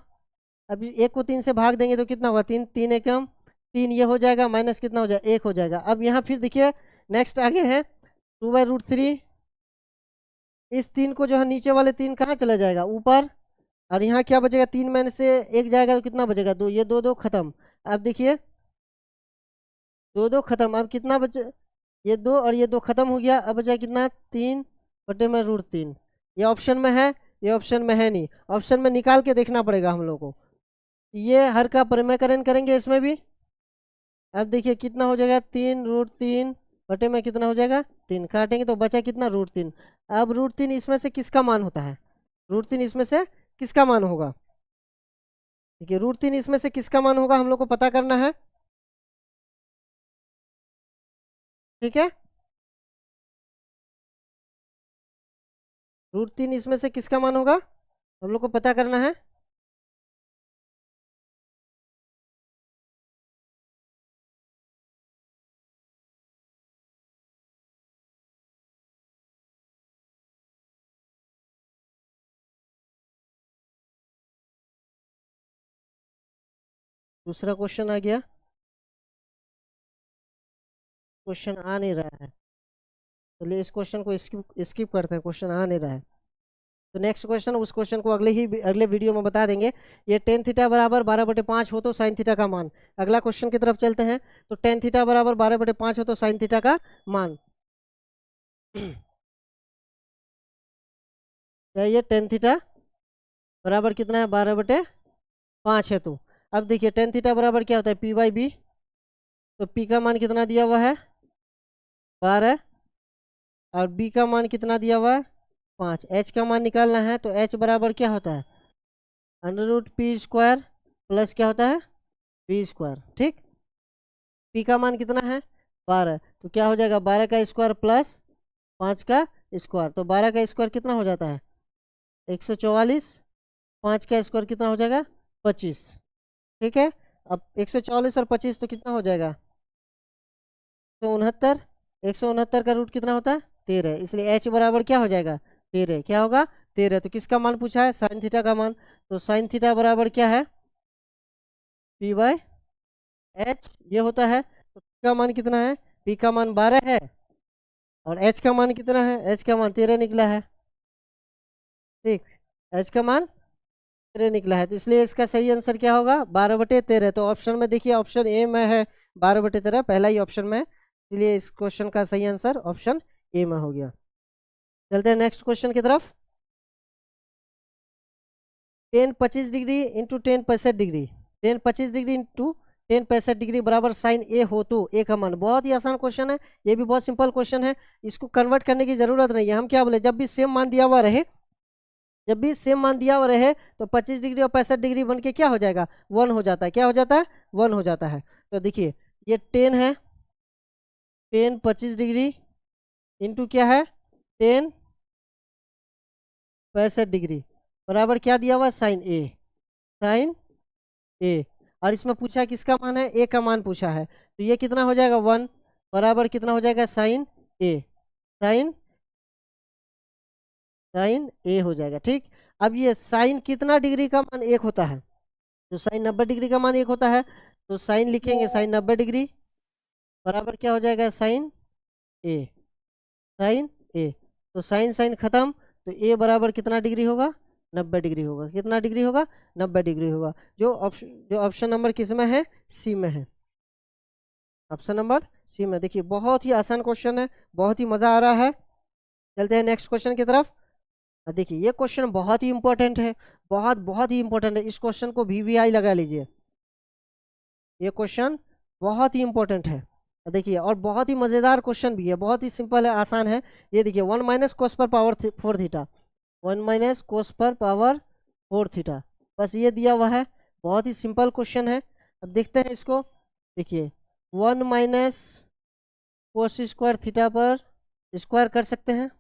Speaker 1: अब 1 को 3 से भाग देंगे तो कितना होगा 3, 3 एकम 3, ये हो जाएगा, माइनस कितना हो जाएगा 1 हो जाएगा। अब यहाँ फिर देखिए नेक्स्ट आगे है 2/√3, इस 3 को जो है नीचे वाले 3 कहाँ चला जाएगा ऊपर, और यहाँ क्या बचेगा 3 में से 1 जाएगा तो कितना बचेगा 2, ये 2 2 खत्म। अब देखिए 2 2 खत्म, अब कितना बचे, ये 2 और ये 2 खत्म हो गया। अब बचा कितना 3 बटे में √3। ये ऑप्शन में है, ये ऑप्शन में है नहीं, ऑप्शन में निकाल के देखना पड़ेगा हम लोग को। ये हर का परिमेयकरण करेंगे इसमें भी। अब देखिए कितना हो जाएगा 3√3 बटे में कितना हो जाएगा 3, काटेंगे तो बचा कितना √3। अब √3 इसमें से किसका मान होता है, √3 इसमें से किसका मान होगा, देखिए √3 इसमें से किसका मान होगा हम लोग को पता करना है, ठीक है। √3 इसमें से किसका मान होगा हम लोग को पता करना है। दूसरा क्वेश्चन आ गया, क्वेश्चन आ नहीं रहा है, चलिए इस क्वेश्चन को स्किप स्किप करते हैं, क्वेश्चन आ नहीं रहा है। तो नेक्स्ट क्वेश्चन, उस क्वेश्चन को अगले वीडियो में बता देंगे। ये tan थीटा बराबर 12/5 हो तो साइन थीटा का मान। अगला क्वेश्चन की तरफ चलते हैं। तो tan थीटा बराबर 12/5 हो तो साइन थीटा का मान क्या, ये tan थीटा बराबर कितना है 12/5 है। तो अब देखिए टेन थीटा बराबर क्या होता है P/B। तो P का मान कितना दिया हुआ है 12 और B का मान कितना दिया हुआ है 5। H का मान निकालना है तो H बराबर क्या होता है √P² प्लस क्या होता है B²। ठीक, P का मान कितना है 12 तो क्या हो जाएगा 12 का स्क्वायर प्लस 5 का स्क्वायर। तो 12 का स्क्वायर कितना हो जाता है 144, 5 का स्क्वायर कितना हो जाएगा 25। ठीक है, अब 144 और 25 तो कितना हो जाएगा 169। 169 का रूट कितना होता है 13, इसलिए H बराबर क्या हो जाएगा 13। क्या होगा 13। तो किसका मान पूछा है साइन थीटा का मान। तो साइन थीटा बराबर क्या है P/H ये होता है। तो P का मान कितना है P का मान 12 है और H का मान कितना है H का मान 13 निकला है। ठीक, H का मान 13 निकला है, तो इसलिए इसका सही आंसर क्या होगा 12/13। तो ऑप्शन में देखिए ऑप्शन ए में है 12/13, पहला ही ऑप्शन में, इसलिए इस क्वेश्चन का सही आंसर ऑप्शन ए में हो गया। चलते हैं नेक्स्ट क्वेश्चन की तरफ। 10 25 degree into 10 65 degree, 10 25 degree into 10 65 degree बराबर साइन ए हो तो ए का मान। बहुत ही आसान क्वेश्चन है, ये भी बहुत सिंपल क्वेश्चन है, इसको कन्वर्ट करने की जरूरत नहीं है। हम क्या बोले जब भी सेम मान दिया हुआ रहे, जब भी सेम मान दिया हुआ रहे तो 25 डिग्री और 65 डिग्री बन के क्या हो जाएगा 1 हो जाता है। क्या हो जाता है 1 हो जाता है। तो देखिए ये 10 है, 10 25 डिग्री इंटू क्या है 10 65 डिग्री बराबर क्या दिया हुआ साइन ए, साइन ए। और इसमें पूछा किसका मान है ए का मान पूछा है, तो ये कितना हो जाएगा 1 बराबर कितना हो जाएगा साइन ए, साइन साइन ए हो जाएगा। ठीक, अब ये साइन कितना डिग्री का मान 1 होता है, तो साइन 90 डिग्री का मान 1 होता है। तो साइन लिखेंगे साइन 90 डिग्री बराबर क्या हो जाएगा साइन ए, साइन ए। तो साइन साइन खत्म, तो ए बराबर कितना डिग्री होगा 90 डिग्री होगा। कितना डिग्री होगा 90 डिग्री होगा। जो ऑप्शन नंबर किस में है सी में है, ऑप्शन नंबर सी में। देखिए बहुत ही आसान क्वेश्चन है, बहुत ही मज़ा आ रहा है। चलते हैं नेक्स्ट क्वेश्चन की तरफ। देखिए ये क्वेश्चन बहुत ही इंपॉर्टेंट है, बहुत बहुत ही इंपॉर्टेंट है। इस क्वेश्चन को VVI लगा लीजिए, ये क्वेश्चन बहुत ही इंपॉर्टेंट है। देखिए और बहुत ही मज़ेदार क्वेश्चन भी है, बहुत ही सिंपल है, आसान है। ये देखिए 1 माइनस कोस पर पावर 4 थीटा, 1 माइनस कोस पर पावर 4 थीटा, बस ये दिया हुआ है। बहुत ही सिंपल क्वेश्चन है। अब देखते हैं इसको। देखिए 1 माइनस कोस स्क्वायर थीटा पर स्क्वायर कर सकते हैं।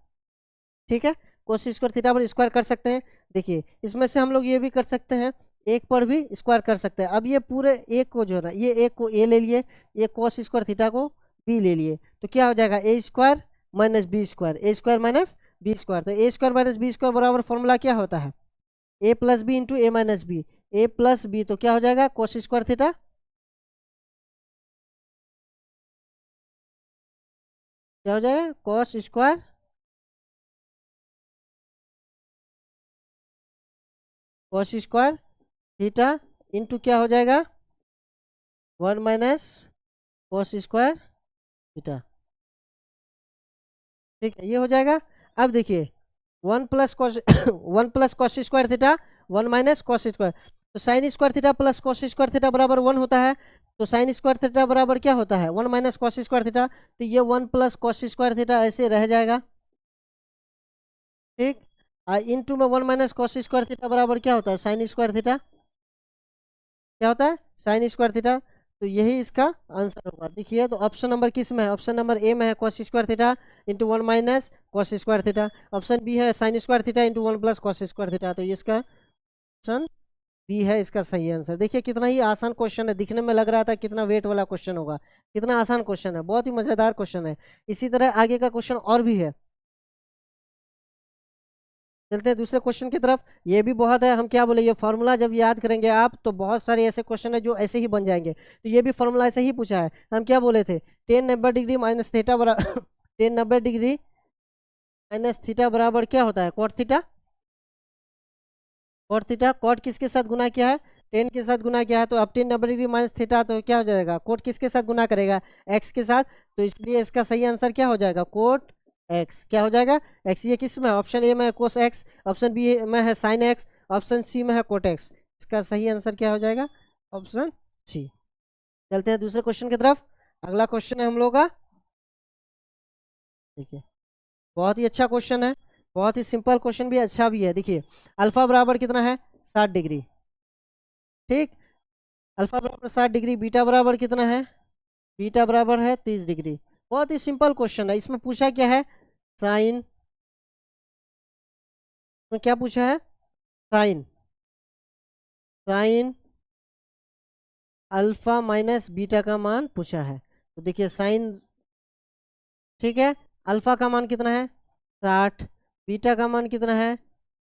Speaker 1: ठीक है, कोस स्क्वायर थीटा पर स्क्वायर कर सकते हैं। देखिए इसमें से हम लोग ये भी कर सकते हैं, एक पर भी स्क्वायर कर सकते हैं। अब ये पूरे एक को जो है ना, ये एक को ए ले लिए, ये कोस स्क्वायर थीटा को बी ले लिए, तो क्या हो जाएगा ए स्क्वायर माइनस बी स्क्वायर, ए स्क्वायर माइनस बी स्क्वायर। तो ए स्क्वायर माइनस बी स्क्वायर बराबर फॉर्मूला क्या होता है ए प्लस बी इंटू ए माइनस बी, ए प्लस बी। तो क्या हो जाएगा कोस स्क्वायर थीटा, क्या हो जाएगा कोस स्क्वायर कोस स्क्वायर थीटा इंटू क्या हो जाएगा 1 माइनस कोस स्क्वायर थीटा। ठीक है, ये हो जाएगा। अब देखिए 1 plus cos 1 plus cos square theta 1 minus cos square, तो sine square theta plus cos square theta बराबर 1 होता है। तो साइन स्क्वायर थीटा बराबर क्या होता है 1 माइनस कॉस स्क्वायर थीटा, तो ये 1 प्लस कॉस स्क्वायर थीटा ऐसे रह जाएगा। ठीक, इंटू में 1 माइनस कॉस स्क्वायर थीटा बराबर क्या होता है साइन स्क्वायर थीटा, क्या होता है साइन स्क्वायर थीटा। तो यही इसका आंसर होगा। देखिए तो ऑप्शन नंबर किस में है, ऑप्शन नंबर ए में है cos square theta into 1 minus cos square theta. Option B है sine square theta into 1 plus cos square theta. तो ये इसका ऑप्शन बी है इसका सही आंसर। देखिए कितना ही आसान क्वेश्चन है, दिखने में लग रहा था कितना वेट वाला क्वेश्चन होगा, कितना आसान क्वेश्चन है, बहुत ही मज़ेदार क्वेश्चन है। इसी तरह आगे का क्वेश्चन और भी है। चलते हैं दूसरे क्वेश्चन की तरफ। ये भी बहुत है, हम क्या बोले ये फार्मूला जब याद करेंगे आप तो बहुत सारे ऐसे क्वेश्चन है जो ऐसे ही बन जाएंगे। तो ये भी फार्मूला ऐसे ही पूछा है। हम क्या बोले थे 10 90 डिग्री माइनस थीटा बराबर 10 90 डिग्री माइनस थीटा बराबर क्या होता है cot theta, cot theta. Cot किसके साथ गुना किया है 10 के साथ गुना किया है, तो अब 10 90 डिग्री माइनस थीटा तो क्या हो जाएगा कोट किसके साथ गुना करेगा एक्स के साथ। तो इसलिए इसका सही आंसर क्या हो जाएगा कोट एक्स। क्या हो जाएगा एक्स। ये किस में ऑप्शन ए में है कोस एक्स, ऑप्शन बी में है साइन एक्स, ऑप्शन सी में है कोटेक्स। इसका सही आंसर क्या हो जाएगा? Option C. चलते हैं दूसरे क्वेश्चन की तरफ। अगला क्वेश्चन है हम लोग का, देखिए बहुत ही अच्छा क्वेश्चन है, बहुत ही सिंपल क्वेश्चन भी अच्छा भी है। देखिए अल्फा बराबर कितना है? 60 डिग्री। ठीक, अल्फा बराबर 60 डिग्री, बीटा बराबर कितना है? बीटा बराबर है 30 डिग्री। बहुत ही सिंपल क्वेश्चन है। इसमें पूछा क्या है? साइन, में क्या पूछा है? Sine, sine alpha minus beta का मान पूछा है। तो देखिए साइन, ठीक है, अल्फा का मान कितना है? 60, बीटा का मान कितना है?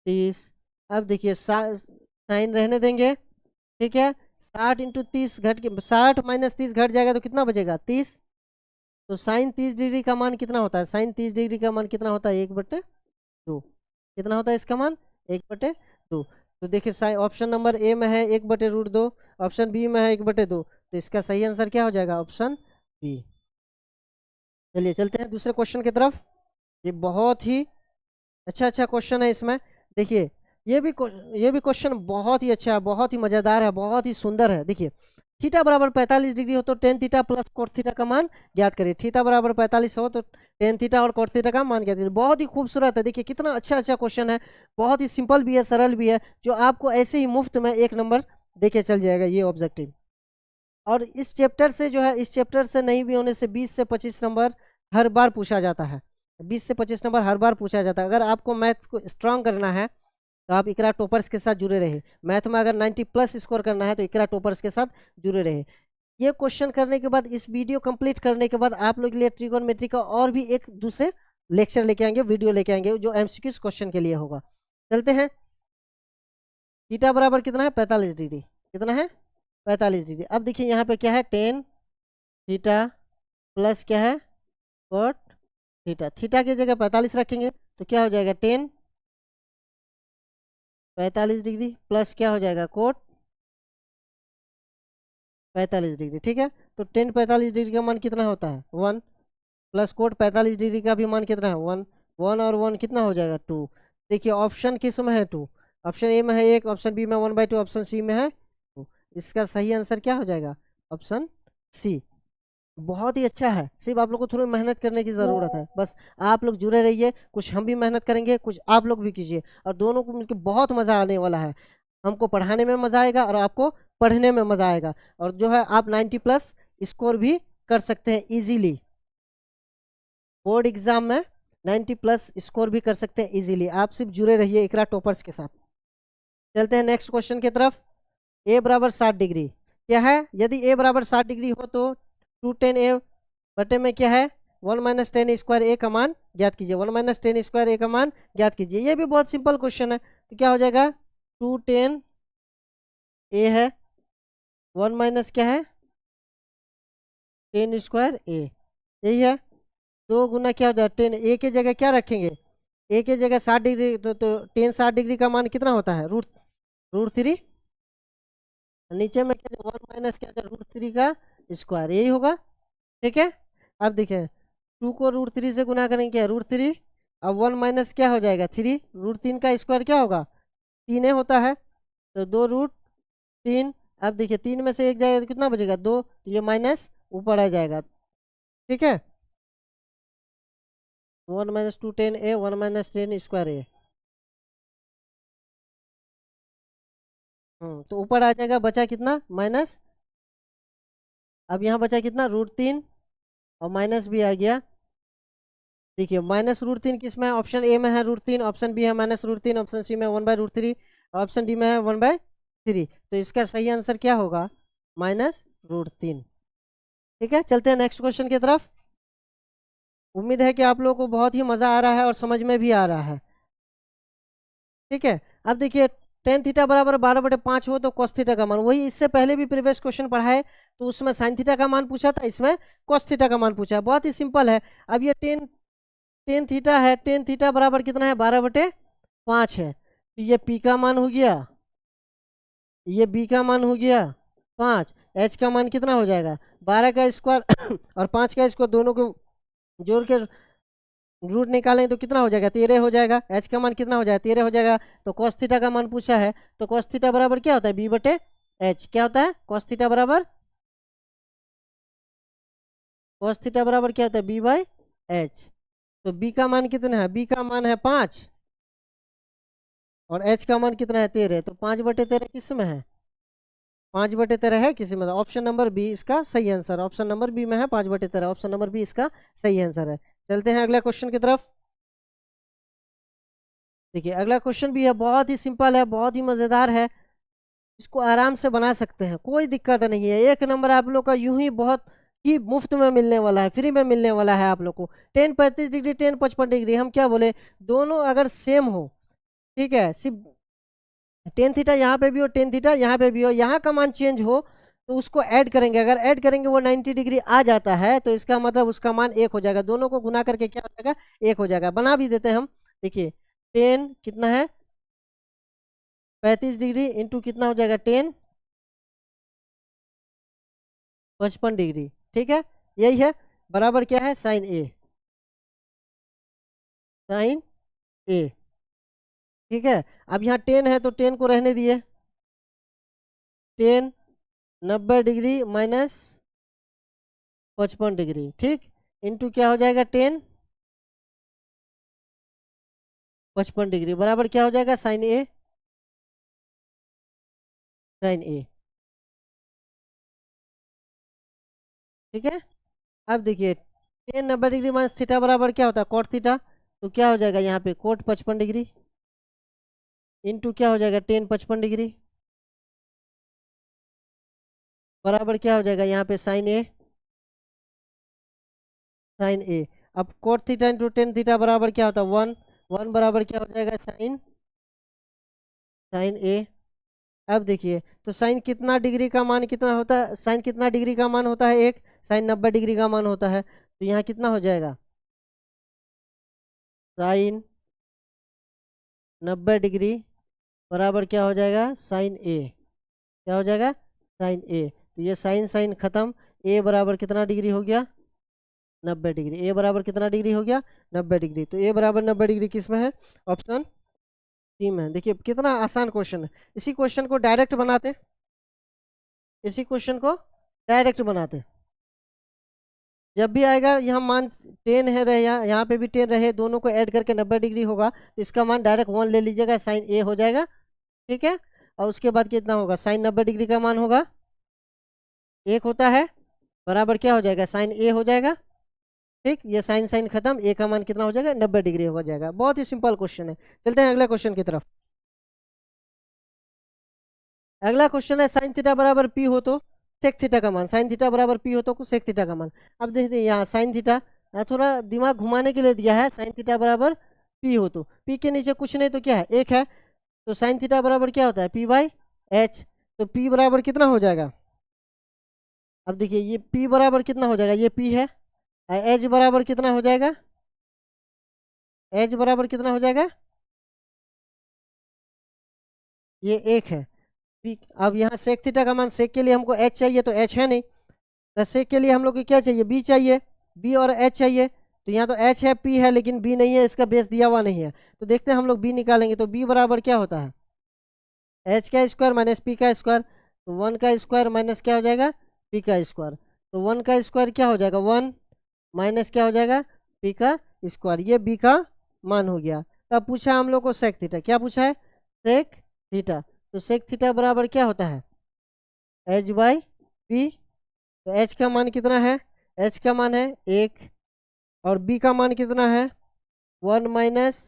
Speaker 1: 30। अब देखिए साइन रहने देंगे, ठीक है, 60 इंटू 30 घट के 60 माइनस 30 घट जाएगा तो कितना बचेगा? 30। तो साइन 30 डिग्री का मान कितना होता है? साइन 30 डिग्री का मान कितना होता है? 1/2। कितना होता है इसका मान? 1/2। तो देखिए साइन ऑप्शन नंबर ए में है 1/√2, ऑप्शन बी में है 1/2। तो इसका सही आंसर क्या हो जाएगा? Option B. चलिए चलते हैं दूसरे क्वेश्चन की तरफ। ये बहुत ही अच्छा क्वेश्चन है। इसमें देखिए ये भी क्वेश्चन बहुत ही अच्छा है, बहुत ही मज़ेदार है, बहुत ही सुंदर है। देखिए थीटा बराबर 45 डिग्री हो तो tan theta plus cot theta का मान ज्ञात करिए। थीटा बराबर 45 हो तो टेन थीटा और कोट थीटा का मान ज्ञात करिए। बहुत ही खूबसूरत है। देखिए कितना अच्छा क्वेश्चन है, बहुत ही सिंपल भी है, सरल भी है, जो आपको ऐसे ही मुफ्त में 1 नंबर देके चल जाएगा ये ऑब्जेक्टिव। और इस चैप्टर से जो है, इस चैप्टर से नहीं भी होने से 20 से 25 नंबर हर बार पूछा जाता है। 20 से 25 नंबर हर बार पूछा जाता है। अगर आपको मैथ को स्ट्रांग करना है तो आप इकरा टॉपर्स के साथ जुड़े रहे। मैथ में अगर 90 प्लस स्कोर करना है तो इकरा टॉपर्स के साथ जुड़े रहे। ये क्वेश्चन करने के बाद, इस वीडियो कंप्लीट करने के बाद आप लोग के लिए ट्रिगोनोमेट्री का और भी एक दूसरे लेक्चर लेके आएंगे, वीडियो लेके आएंगे, जो एमसीक्यूज क्वेश्चन के लिए होगा। चलते हैं। थीटा बराबर कितना है? 45 डिग्री। कितना है? 45 डिग्री। अब देखिए यहाँ पे क्या है? टेन थीटा प्लस क्या है? Cot theta. थीटा की जगह 45 रखेंगे तो क्या हो जाएगा? टेन 45 डिग्री प्लस क्या हो जाएगा? Cot 45 degree. ठीक है, तो टेन 45 डिग्री का मान कितना होता है? 1, प्लस कोट 45 डिग्री का भी मान कितना है? 1। 1 और 1 कितना हो जाएगा? 2। देखिए ऑप्शन किस में है? 2। ऑप्शन ए में है 1, ऑप्शन बी में 1/2, ऑप्शन सी में है 2। इसका सही आंसर क्या हो जाएगा? Option C. बहुत ही अच्छा है, सिर्फ आप लोग को थोड़ी मेहनत करने की ज़रूरत है। बस आप लोग जुड़े रहिए, कुछ हम भी मेहनत करेंगे, कुछ आप लोग भी कीजिए, और दोनों को मिलकर बहुत मज़ा आने वाला है। हमको पढ़ाने में मज़ा आएगा और आपको पढ़ने में मज़ा आएगा। और जो है आप 90 प्लस स्कोर भी कर सकते हैं इजीली। बोर्ड एग्जाम में 90 प्लस स्कोर भी कर सकते हैं इजीली। आप सिर्फ जुड़े रहिए इकरा टॉपर्स के साथ। चलते हैं नेक्स्ट क्वेश्चन की तरफ। ए बराबर 60 डिग्री क्या है? यदि ए बराबर 60 डिग्री हो तो 2tan ए बटे में क्या है? 1 माइनस टेन स्क्वायर ए का मान ज्ञात कीजिए। 1 माइनस टेन स्क्वायर ए का मान ज्ञात कीजिए। ये भी बहुत सिंपल क्वेश्चन है। तो क्या हो जाएगा? 2tan ए है, 1 माइनस क्या है? टेन स्क्वायर ए, यही है। 2 गुना क्या हो जाएगा? 10। ए की जगह क्या रखेंगे? ए की जगह 60 डिग्री, तो टेन 60 डिग्री का मान कितना होता है? √3। नीचे में क्या? 1 माइनस क्या? √3 का स्क्वायर, यही होगा। ठीक है, अब देखें 2 को √3 से गुना करेंगे, क्या? √3। अब 1 माइनस क्या हो जाएगा? 3। √3 का स्क्वायर क्या होगा? 3 होता है, तो 2√3। अब देखिए 3 में से 1 जाएगा तो कितना बचेगा? 2। तो ये माइनस ऊपर आ जाएगा। ठीक है, 1 minus 2tan A, 1 minus tan square A. तो ऊपर आ जाएगा, बचा कितना? माइनस। अब यहाँ बचा कितना? √3, और माइनस भी आ गया। देखिए माइनस √3 किस में है? ऑप्शन ए में है √3, ऑप्शन बी है -√3, ऑप्शन सी में 1/√3, ऑप्शन डी में है 1/3। तो इसका सही आंसर क्या होगा? -√3। ठीक है, चलते हैं नेक्स्ट क्वेश्चन की तरफ। उम्मीद है कि आप लोगों को बहुत ही मज़ा आ रहा है और समझ में भी आ रहा है। ठीक है, अब देखिए टेन थीटा बराबर 12/5 हो तो कॉस थीटा का मान, वही इससे पहले भी प्रीवियस क्वेश्चन पढ़ा है, तो उसमें साइन थीटा का मान पूछा था, इसमें कॉस थीटा का मान पूछा है। बहुत ही सिंपल है। अब ये टेन थीटा है, टेन थीटा बराबर कितना है? 12/5 है। तो ये पी का मान हो गया, ये बी का मान हो गया 5, एच का मान कितना हो जाएगा? 12 का स्क्वायर और 5 का स्क्वायर, दोनों को जोड़ के रूट निकालेंगे तो कितना हो जाएगा, 13 हो जाएगा। एच का मान कितना हो जाएगा, 13 हो जाएगा। तो कॉस थीटा का मान पूछा है, तो कॉस थीटा बराबर क्या होता है, बी बटे एच। क्या होता है, कॉस थीटा बराबर क्या होता है, बी बाई एच। तो बी का मान कितना है, बी का मान है 5 और एच का मान कितना है, 13। तो 5/13 किस में है, 5/13 है किसी में। ऑप्शन नंबर बी इसका सही आंसर, ऑप्शन नंबर बी में है 5/13, ऑप्शन नंबर बी इसका सही आंसर है। चलते हैं अगला क्वेश्चन की तरफ। देखिए अगला क्वेश्चन भी है, बहुत ही सिंपल है, बहुत ही मज़ेदार है। इसको आराम से बना सकते हैं, कोई दिक्कत नहीं है। एक नंबर आप लोग का यूं ही बहुत ही मुफ्त में मिलने वाला है, फ्री में मिलने वाला है आप लोग को। 10 35 डिग्री 10 55 डिग्री, हम क्या बोले, दोनों अगर सेम हो, ठीक है, सिर्फ टेन थीटा यहाँ पे भी हो, टेन थीटा यहाँ पे भी हो, यहाँ का मान चेंज हो तो उसको ऐड करेंगे। अगर ऐड करेंगे वो 90 डिग्री आ जाता है तो इसका मतलब उसका मान 1 हो जाएगा। दोनों को गुना करके क्या हो जाएगा, 1 हो जाएगा। बना भी देते हैं हम। देखिए 10 कितना है, 35 डिग्री इंटू कितना हो जाएगा, 10 55 डिग्री, ठीक है, यही है। बराबर क्या है, साइन ए, साइन ए, ठीक है। अब यहाँ 10 है तो 10 को रहने दिए, 10 90 डिग्री माइनस 55 डिग्री, ठीक, इंटू क्या हो जाएगा, 10 55 डिग्री बराबर क्या हो जाएगा, साइन ए, साइन ए, ठीक है। अब देखिए 10 90 डिग्री माइनस थीटा बराबर क्या होता है, कॉट थीटा। तो क्या हो जाएगा यहाँ पे, कोट 55 डिग्री इंटू क्या हो जाएगा, 10 55 डिग्री बराबर क्या हो जाएगा यहाँ पे, साइन ए, साइन ए। अब कोट थीटा इंटू 10 थीटा बराबर क्या होता है, 1 1 बराबर क्या हो जाएगा, साइन, साइन ए। अब देखिए तो साइन कितना डिग्री का मान कितना होता है, साइन कितना डिग्री का मान होता है, एक साइन 90 डिग्री का मान होता है। तो यहाँ कितना हो जाएगा, साइन 90 डिग्री बराबर क्या हो जाएगा, साइन ए, क्या हो जाएगा, साइन ए। तो ये साइन साइन खत्म, ए बराबर कितना डिग्री हो गया, 90 डिग्री। ए बराबर कितना डिग्री हो गया, 90 डिग्री। तो ए बराबर 90 डिग्री किस में है, ऑप्शन सी में है। देखिए कितना आसान क्वेश्चन है। इसी क्वेश्चन को डायरेक्ट बनाते, इसी क्वेश्चन को डायरेक्ट बनाते। जब भी आएगा यहाँ मान 10 है रहे, यहाँ पे भी 10 रहे, दोनों को ऐड करके 90 डिग्री होगा तो इसका मान डायरेक्ट 1 ले लीजिएगा, साइन ए हो जाएगा, ठीक है। और उसके बाद कितना होगा, साइन 90 डिग्री का मान होगा 1 होता है, बराबर क्या हो जाएगा, साइन ए हो जाएगा, ठीक। ये साइन साइन खत्म, ए का मान कितना हो जाएगा, 90 डिग्री हो जाएगा। बहुत ही सिंपल क्वेश्चन है। चलते हैं अगले क्वेश्चन की तरफ। अगला क्वेश्चन है, साइन थीटा बराबर पी हो तो सेक थीटा का मान, साइन थीटा बराबर पी हो तो सेक थीटा का मान। अब देखते हैं यहाँ साइन थीटा, थोड़ा दिमाग घुमाने के लिए दिया है, साइन थीटा बराबर पी हो तो पी के नीचे कुछ नहीं तो क्या है, 1 है। तो साइन थीटा बराबर क्या होता है, पी बाई एच। तो पी बराबर कितना हो जाएगा, अब देखिए ये पी बराबर कितना हो जाएगा, ये पी है। एच बराबर कितना हो जाएगा, एच बराबर कितना हो जाएगा, ये 1 है। पी, अब यहाँ सेक थीटा का मान, सेक के लिए हमको एच चाहिए तो एच है नहीं, तो सेक के लिए हम लोग को क्या चाहिए, बी चाहिए, बी और एच चाहिए। तो यहाँ तो एच है, पी है, लेकिन बी नहीं है, इसका बेस दिया हुआ नहीं है। तो देखते हैं हम लोग बी निकालेंगे। तो बी बराबर क्या होता है, एच का स्क्वायर माइनस पी का स्क्वायर। तो 1 का स्क्वायर माइनस क्या हो जाएगा, पी का स्क्वायर। तो 1 का स्क्वायर क्या हो जाएगा, 1 माइनस क्या हो जाएगा, पी का स्क्वायर। ये बी का मान हो गया। तब पूछा हम लोग को सेक थीटा, क्या पूछा है, सेक थीटा। तो सेक थीटा बराबर क्या होता है, एच बाई पी। तो एच का मान कितना है, एच का मान है 1 और बी का मान कितना है, 1 माइनस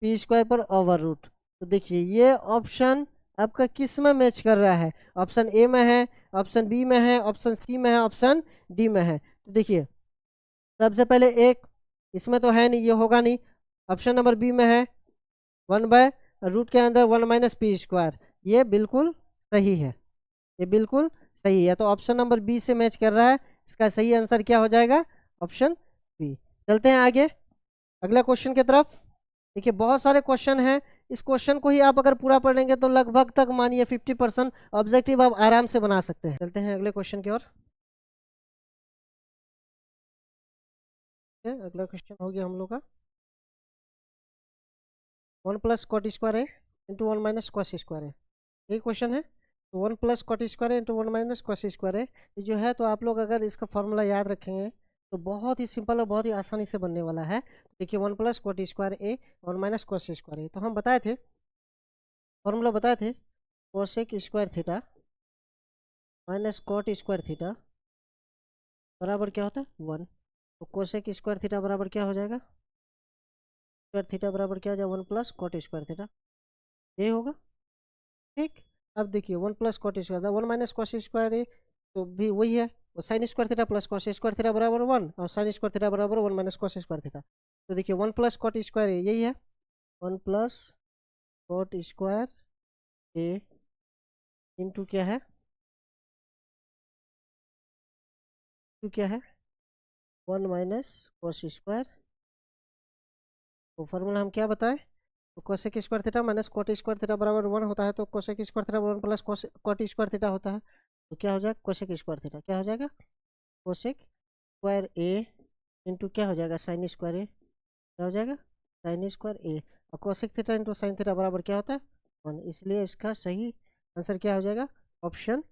Speaker 1: पी स्क्वायर पर ओवर रूट। तो देखिए ये ऑप्शन आपका किस में मैच कर रहा है, ऑप्शन ए में है, ऑप्शन बी में है, ऑप्शन सी में है, ऑप्शन डी में है। तो देखिए सबसे पहले एक, इसमें तो है नहीं, ये होगा नहीं। ऑप्शन नंबर बी में है 1 बाय रूट के अंदर 1 माइनस पी स्क्वायर, ये बिल्कुल सही है, ये बिल्कुल सही है। तो ऑप्शन नंबर बी से मैच कर रहा है, इसका सही आंसर क्या हो जाएगा, ऑप्शन बी। चलते हैं आगे अगला क्वेश्चन की तरफ। देखिए बहुत सारे क्वेश्चन हैं, इस क्वेश्चन को ही आप अगर पूरा पढ़ेंगे तो लगभग तक मानिए 50% ऑब्जेक्टिव आप आराम से बना सकते हैं। चलते हैं अगले क्वेश्चन की ओर। अगला क्वेश्चन हो गया हम लोग का, 1 plus cot square A into 1 minus cos square ए, यही क्वेश्चन है। तो 1 plus cot square A into 1 minus cos square ए ये जो है, तो आप लोग अगर इसका फॉर्मूला याद रखेंगे तो बहुत ही सिंपल और बहुत ही आसानी से बनने वाला है। देखिए 1 plus cot square A 1 minus cos square A, तो हम बताए थे, फॉर्मूला बताए थे, cosec square theta minus cot square theta बराबर क्या होता है 1। तो कोसेक स्क्वायर थीटा बराबर क्या हो जाएगा, स्क्वायर थीटा बराबर क्या हो जाएगा 1 प्लस कॉट स्क्वायर थीटा, यही होगा। ठीक, अब देखिए 1 प्लस कॉट स्क्वायर था 1 माइनस कॉस स्क्वायर है तो भी वही है, वो sign square theta plus cos square theta बराबर 1 और साइन स्क्वायर थीटा बराबर 1 माइनस कॉस स्क्वायर थीटा। तो देखिए 1 प्लस कॉट स्क्वायर है यही है, 1 plus cot square A into क्या है, इंटू क्या है 1 माइनस कॉस स्क्वायर। तो फॉर्मूला हम क्या बताएं, तो cosec square theta minus cot square theta बराबर 1 होता है, तो cosec square theta 1 plus cot square theta होता है। तो क्या हो जाएगा कोसेक स्क्वायर थीटा, क्या हो जाएगा कोसेक स्क्वायर ए इंटू क्या हो जाएगा साइन स्क्वायर ए, क्या हो जाएगा साइन स्क्वायर ए, और cosec theta into sine theta बराबर क्या होता है 1, इसलिए इसका सही आंसर क्या हो जाएगा ऑप्शन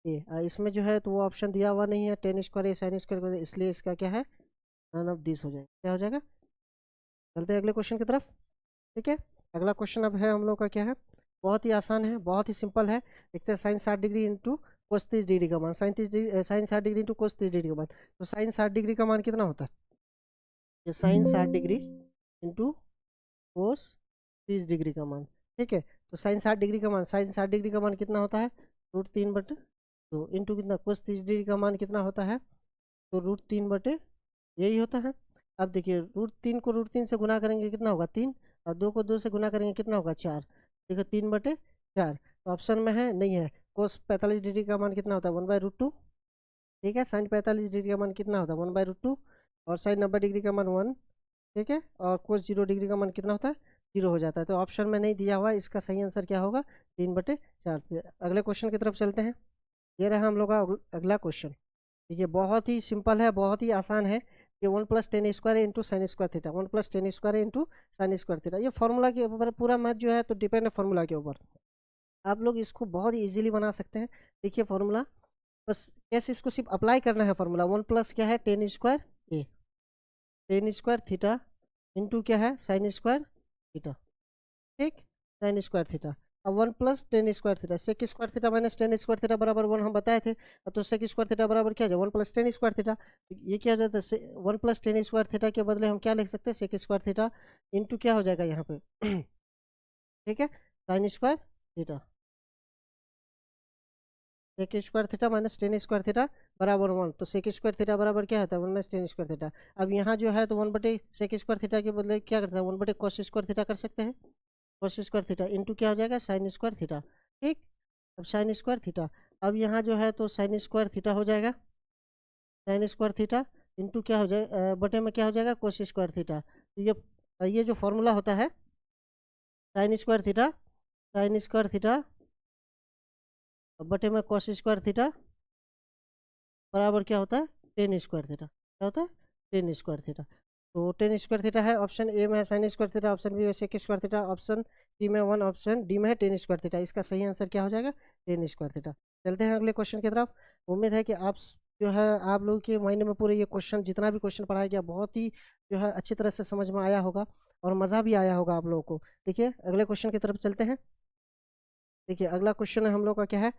Speaker 1: ए। इसमें जो है तो वो ऑप्शन दिया हुआ नहीं है, टेन स्क्वायर ए साइन स्क्वायर, इसलिए इसका क्या है नन ऑफ दिस हो जाएगा, क्या हो जाएगा। चलते हैं अगले क्वेश्चन की तरफ। ठीक है, अगला क्वेश्चन अब है हम लोग का क्या है, बहुत ही आसान है, बहुत ही सिंपल है। देखते हैं sine 60 degree into cos 30 degree का मान, sine 60 degree into cos 30 degree का मान। तो साइन 60 डिग्री का मान कितना होता है, ये sine 60 degree into cos 30 degree का मान। ठीक है, तो साइन 60 डिग्री का मान, साइन 60 डिग्री का मान कितना होता है √3/2 इंटू कितना कोस 30 डिग्री का मान कितना होता है, तो √3 यही होता है। अब देखिए √3 को √3 से गुना करेंगे कितना होगा 3, और 2 को 2 से गुना करेंगे कितना होगा 4। देखो 3/4, तो ऑप्शन में है नहीं है। कोस 45 डिग्री का मान कितना होता है 1/√2। ठीक है, साइन 45 डिग्री का मान कितना होता है 1/√2, और साइन 90 डिग्री का मान 1। ठीक है, और कोस 0 डिग्री का मान कितना होता है 0 हो जाता है। तो ऑप्शन में नहीं दिया हुआ, इसका सही आंसर क्या होगा 3/4। अगले क्वेश्चन की तरफ चलते हैं। ये रहा हम लोग का अगला क्वेश्चन। देखिए बहुत ही सिंपल है, बहुत ही आसान है। ये 1 plus tan square into sine square theta, 1 plus tan square into sine square theta, ये फॉर्मूला के ऊपर पूरा मैथ जो है तो डिपेंड है फॉर्मूला के ऊपर। आप लोग इसको बहुत ही इजीली बना सकते हैं। देखिए फॉर्मूला, बस कैसे इसको सिर्फ अप्लाई करना है फॉर्मूला। 1 प्लस क्या है tan square A, tan square theta into क्या है साइन स्क्वायर थीटा। ठीक, साइन स्क्वायर थीटा। अब 1 plus tan square theta, sec square theta minus tan square theta बराबर 1 हम बताए थे। तो सेक स्क्वायर थीटा बराबर क्या जाए 1 प्लस टेन स्क्वायर थीटा। ये क्या हो जाता है 1 प्लस टेन स्क्वायर थीटा के बदले हम क्या लिख सकते हैं सेक स्क्वायर थीटा इंटू क्या हो जाएगा यहाँ पे ठीक है sine square theta, sec square theta minus tan square theta बराबर 1। तो सेक स्क्वायर थीटा बराबर क्या होता है 1 माइनस टेन स्क्वायर थीटा। अब यहाँ जो है तो 1/सेक स्क्वायर थीटा के बदले क्या करते हैं 1/कॉस स्क्वायर थीटा कर सकते हैं, कॉस स्क्वायर थीटा इंटू क्या हो जाएगा साइन स्क्वायर थीटा। ठीक, अब साइन स्क्वायर थीटा, अब यहाँ जो है तो साइन स्क्वायर थीटा हो जाएगा, साइन स्क्वायर थीटा इंटू क्या हो जाए बटे में क्या हो जाएगा कोस स्क्वायर थीटा। तो ये जो फॉर्मूला होता है sine square theta, sign square theta बटे में कॉस स्क्वायर थीटा बराबर क्या होता है टेन स्क्वायर थीटा, क्या होता है टेन स्क्वायर थीटा। तो टेन स्क्वायर थीटा है, ऑप्शन ए में है sine square theta, option B में sec square theta, option C में 1, ऑप्शन डी में है टेन स्क्वायर थीटा। इसका सही आंसर क्या हो जाएगा टेन स्क्वायर थीटा। चलते हैं अगले क्वेश्चन की तरफ। उम्मीद है कि आप जो है आप लोगों के माइंड में पूरे ये क्वेश्चन जितना भी क्वेश्चन पढ़ाया गया बहुत ही जो है अच्छी तरह से समझ में आया होगा और मज़ा भी आया होगा आप लोगों को। देखिए अगले क्वेश्चन की तरफ चलते हैं। देखिए अगला क्वेश्चन है हम लोग का क्या है,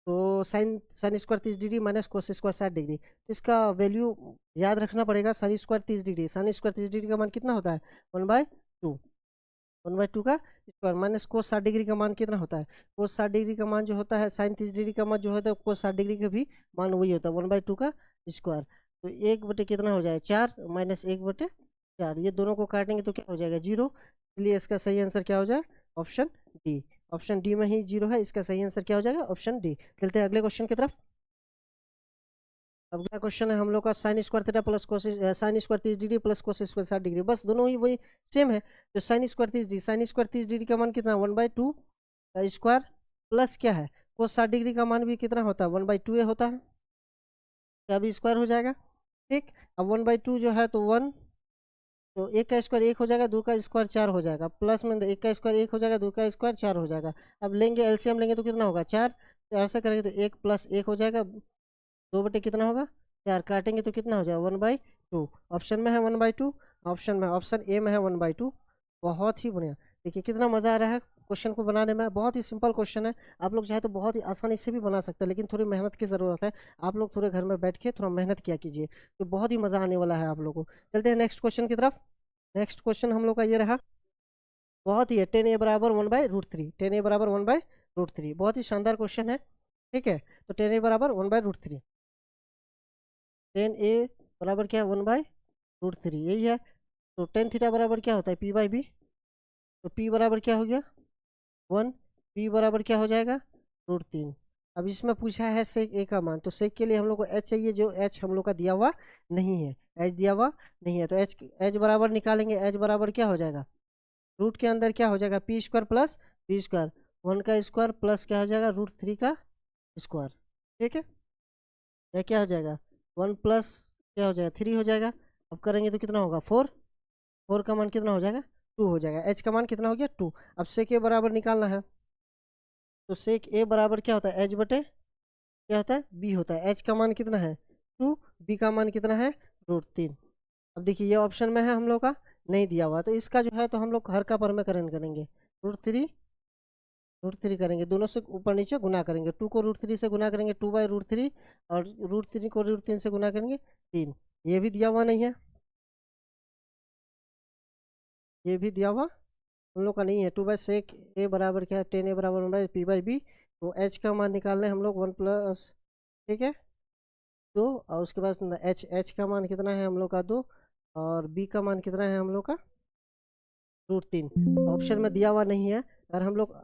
Speaker 1: तो sine sine square 30 degree minus cos square 60 degree. तो इसका वैल्यू याद रखना पड़ेगा। Sine square 30 degree, sine square 30 degree का मान कितना होता है 1/2, 1/2 का स्क्वायर माइनस कोस 60 डिग्री का मान कितना होता है, कोस 60 डिग्री का मान जो होता है साइन 30 डिग्री का मान जो होता है कोस 60 डिग्री का भी मान वही होता है 1/2 का स्क्वायर। तो 1/, कितना हो जाए 4 माइनस 1/4, ये दोनों को काटेंगे तो क्या हो जाएगा 0। इसलिए इसका सही आंसर क्या हो जाए ऑप्शन डी, ऑप्शन डी में ही 0 है, इसका सही आंसर क्या हो जाएगा ऑप्शन डी। चलते हैं अगले क्वेश्चन की तरफ। अगला क्वेश्चन है हम लोग का साइन स्क्वायर थीटा प्लस कोस, sign square 30 degree plus cos square 60 degree, बस दोनों ही वही सेम है। तो sine square 30 degree, sine square 30 degree का मान कितना 1/2 का स्क्वायर प्लस क्या है कोस 60 डिग्री का मान भी कितना होता है 1/2 होता है, क्या भी स्क्वायर हो जाएगा। ठीक, अब 1/2 जो है तो 1 तो एक का स्क्वायर एक हो जाएगा, दो का स्क्वायर चार हो जाएगा, प्लस में एक का स्क्वायर एक हो जाएगा, दो का स्क्वायर चार हो जाएगा। अब लेंगे एलसीएम लेंगे तो कितना होगा, चार। तो ऐसा करेंगे तो एक प्लस एक हो जाएगा, दो बटे कितना होगा, चार। काटेंगे तो कितना हो जाएगा, 1/2। ऑप्शन में है 1/2, ऑप्शन में ऑप्शन ए में है 1/2। बहुत ही बढ़िया। देखिए कितना मज़ा आ रहा है क्वेश्चन को बनाने में, बहुत ही सिंपल क्वेश्चन है। आप लोग चाहे तो बहुत ही आसानी से भी बना सकते हैं, लेकिन थोड़ी मेहनत की ज़रूरत है। आप लोग थोड़े घर में बैठ के थोड़ा मेहनत किया कीजिए, तो बहुत ही मज़ा आने वाला है आप लोगों को। चलते हैं नेक्स्ट क्वेश्चन की तरफ। नेक्स्ट क्वेश्चन हम लोग का ये रहा, बहुत ही है, 10a बराबर 1/√3। 10a बराबर 1/√3, बहुत ही शानदार क्वेश्चन है। ठीक है, तो 10a बराबर 1/√3। 10a बराबर क्या है, 1/√3, यही है। तो टेन थीटा बराबर क्या होता है, p/b। तो p बराबर क्या हो गया, 1। p बराबर क्या हो जाएगा, √3। अब इसमें पूछा है सेक ए का मान, तो सेक के लिए हम लोग को h चाहिए, जो h हम लोग का दिया हुआ नहीं है, h दिया हुआ नहीं है। तो h बराबर निकालेंगे, h बराबर क्या हो जाएगा, रूट के अंदर क्या हो जाएगा, p² प्लस p², 1 का स्क्वायर प्लस क्या हो जाएगा, √3 का स्क्वायर। ठीक है, यह क्या हो जाएगा, 1 प्लस क्या हो जाएगा, 3 हो जाएगा। अब करेंगे तो कितना होगा, 4। 4 का मान कितना हो जाएगा, 2 हो जाएगा। h का मान कितना हो गया, 2। अब सेक ए बराबर निकालना है, तो सेक ए बराबर क्या होता है, h बटे क्या होता है, b होता है। h का मान कितना है, 2, b का मान कितना है, √3। अब देखिए ये ऑप्शन में है हम लोग का, नहीं दिया हुआ, तो इसका जो है तो हम लोग हर का पर में करेंगे √3। √3 करेंगे, दोनों से ऊपर नीचे गुना करेंगे। 2 को √3 से गुना करेंगे, 2/√3, और √3 को √3 से गुना करेंगे, 3। ये भी दिया हुआ नहीं है, ये भी दिया हुआ हम लोग का नहीं है। 2/sec ए बराबर क्या है, 10a बराबर 1/p/b। तो h का मान निकालना है हम लोग 1 प्लस, ठीक है, 2। और उसके बाद h का मान कितना है हम लोग का, 2। और b का मान कितना है हम लोग का, √3। ऑप्शन में दिया हुआ नहीं है। अगर हम लोग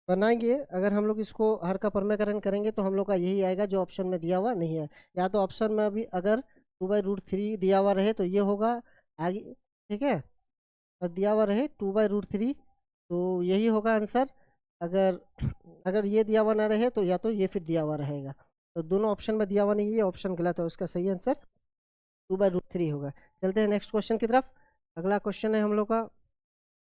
Speaker 1: बनाएंगे, अगर हम लोग इसको हर का परमेकरण करेंगे तो हम लोग का यही आएगा जो ऑप्शन में दिया हुआ नहीं है। या तो ऑप्शन में अभी अगर 2/√3 दिया हुआ रहे तो ये होगा आगे, ठीक है, और दिया हुआ रहे 2/√3 तो यही होगा आंसर। अगर अगर ये दिया हुआ ना रहे तो या तो ये फिर दिया हुआ रहेगा। तो दोनों ऑप्शन में दिया हुआ नहीं है, ये ऑप्शन गलत है, उसका सही आंसर 2/√3 होगा। चलते हैं नेक्स्ट क्वेश्चन की तरफ। अगला क्वेश्चन है हम लोग का,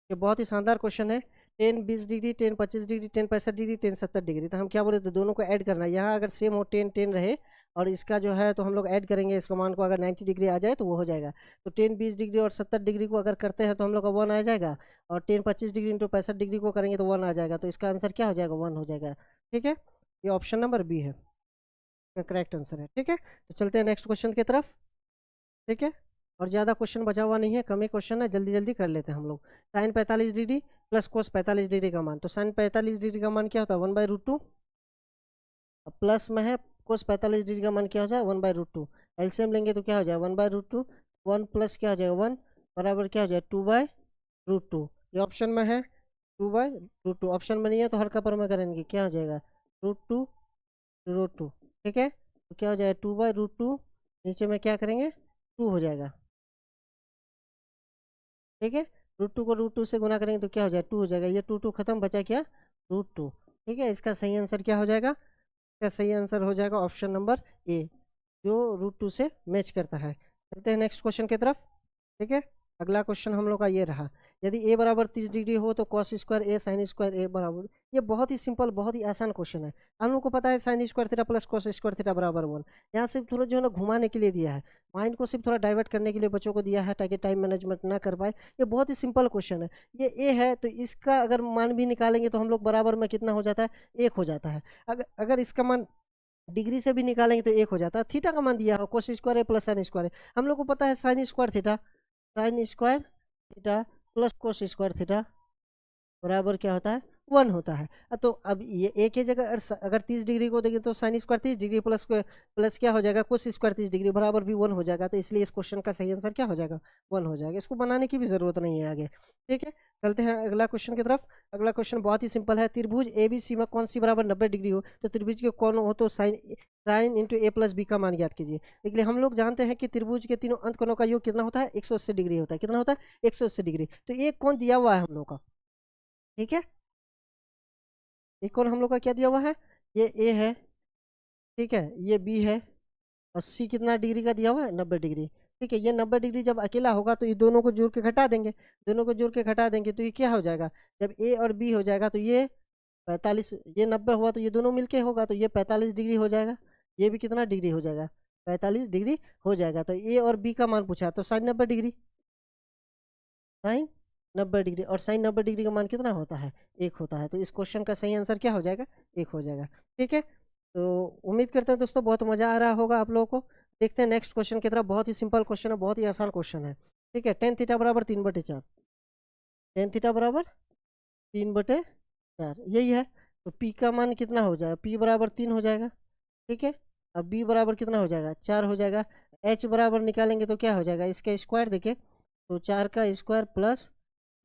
Speaker 1: ये बहुत ही शानदार क्वेश्चन है। 10 20 डिग्री, 10 25 डिग्री, 10 65 डिग्री, 10 70 डिग्री। तो हम क्या बोले, तो दोनों को ऐड करना है। यहाँ अगर सेम हो 10 10 रहे और इसका जो है तो हम लोग ऐड करेंगे इसका मान को, अगर 90 डिग्री आ जाए तो वो हो जाएगा। तो 10 20 डिग्री और 70 डिग्री को अगर करते हैं तो हम लोग का 1 आ जाएगा, और 10 25 डिग्री इंटू 65 डिग्री को करेंगे तो 1 आ जाएगा। तो इसका आंसर क्या हो जाएगा, 1 हो जाएगा। ठीक है, ये ऑप्शन नंबर बी है, करेक्ट आंसर है। ठीक है, तो चलते हैं नेक्स्ट क्वेश्चन की तरफ। ठीक है, और ज़्यादा क्वेश्चन बचा हुआ नहीं है, कम ही क्वेश्चन है, जल्दी जल्दी कर लेते हैं हम लोग। Sine 45 degree plus cos 45 degree का मान, तो साइन 45 डिग्री का मान क्या होता है, 1/√2। प्लस में है कोस 45 डिग्री का मान क्या हो जाए, 1/√2। एलसीएम लेंगे तो क्या हो जाए, 1/√2। 1 प्लस क्या हो जाएगा, 1 बराबर क्या हो जाए, 2/√2। ये ऑप्शन में है 2/√2, ऑप्शन में नहीं है तो हर का पर में करेंगे, क्या हो जाएगा, √2। ठीक है, तो क्या हो जाएगा, 2/√2, नीचे में क्या करेंगे, 2 हो जाएगा। ठीक है, √2 को √2 से गुना करेंगे तो क्या हो जाएगा, 2 हो जाएगा। ये 2 2 खत्म, बचा क्या, √2। ठीक है, इसका सही आंसर क्या हो जाएगा, इसका सही आंसर हो जाएगा ऑप्शन नंबर ए, जो √2 से मैच करता है। चलते हैं नेक्स्ट क्वेश्चन की तरफ। ठीक है, अगला क्वेश्चन हम लोग का ये रहा, यदि ए बराबर 30 डिग्री हो तो कॉस स्क्वायर ए साइन स्क्वायर ए बराबर। ये बहुत ही सिंपल, बहुत ही आसान क्वेश्चन है। हम लोग को पता है sine square theta plus cos square theta बराबर 1। यहाँ सिर्फ थोड़ा जो है ना घुमाने के लिए दिया है, माइंड को सिर्फ थोड़ा डाइवर्ट करने के लिए बच्चों को दिया है, ताकि टाइम मैनेजमेंट ना कर पाए। ये बहुत ही सिंपल क्वेश्चन है। ये ए है तो इसका अगर मान भी निकालेंगे तो हम लोग बराबर में कितना हो जाता है, 1 हो जाता है। अगर इसका मान डिग्री से भी निकालेंगे तो 1 हो जाता है। थीटा का मान दिया हो, कोस स्क्वायर है प्लस साइन स्क्वायर है। हम लोग को पता है sine square theta, sign square theta plus cos square theta बराबर क्या होता है, 1 होता है। तो अब ये एक ही जगह अगर 30 डिग्री को देखें तो साइन स्क्वायर 30 डिग्री प्लस क्या हो जाएगा, कोस स्क्वायर 30 डिग्री बराबर भी 1 हो जाएगा। तो इसलिए इस क्वेश्चन का सही आंसर क्या हो जाएगा, 1 हो जाएगा। इसको बनाने की भी जरूरत नहीं है आगे। ठीक है, चलते हैं अगला क्वेश्चन की तरफ। अगला क्वेश्चन बहुत ही सिंपल है, त्रिभुज ए बी सी में कौन सी बराबर 90 डिग्री हो, तो त्रिभुज के कौन हो तो साइन साइन इंटू ए प्लस बी का मान ज्ञात कीजिए। इसलिए हम लोग जानते हैं कि त्रिभुज के तीनों अंत कोणों का योग कितना होता है, 180 डिग्री होता है। कितना होता है, 180 डिग्री। तो एक कौन दिया हुआ है हम लोग का, ठीक है, एक कौन हम लोग का क्या दिया हुआ है, ये ए है, ठीक है, ये बी है, और सी कितना डिग्री का दिया हुआ है, 90 डिग्री। ठीक है। ये 90 डिग्री जब अकेला होगा तो ये दोनों को जोड़ के घटा देंगे, दोनों को जोड़ के घटा देंगे तो ये क्या हो जाएगा, जब ए और बी हो जाएगा तो ये 45, ये 90 हुआ तो ये दोनों मिलके होगा तो ये 45 डिग्री हो जाएगा, ये भी कितना डिग्री हो जाएगा, 45 डिग्री हो जाएगा। तो ए और बी का मान पूछा तो साइन 90 डिग्री, साइन 90 डिग्री, और साइन 90 डिग्री का मान कितना होता है, 1 होता है। तो इस क्वेश्चन का सही आंसर क्या हो जाएगा, 1 हो जाएगा। ठीक है, तो उम्मीद करते हैं दोस्तों बहुत मज़ा आ रहा होगा आप लोगों को। देखते हैं नेक्स्ट क्वेश्चन की तरफ। बहुत ही सिंपल क्वेश्चन है, बहुत ही आसान क्वेश्चन है। ठीक है, टेन थीटा बराबर 3/4, टेन थीटा बराबर 3/4 यही है। तो पी का मान कितना हो जाएगा, पी बराबर 3 हो जाएगा। ठीक है, अब बी बराबर कितना हो जाएगा, 4 हो जाएगा। एच बराबर निकालेंगे तो क्या हो जाएगा, इसका स्क्वायर देखिए, तो 4 का स्क्वायर प्लस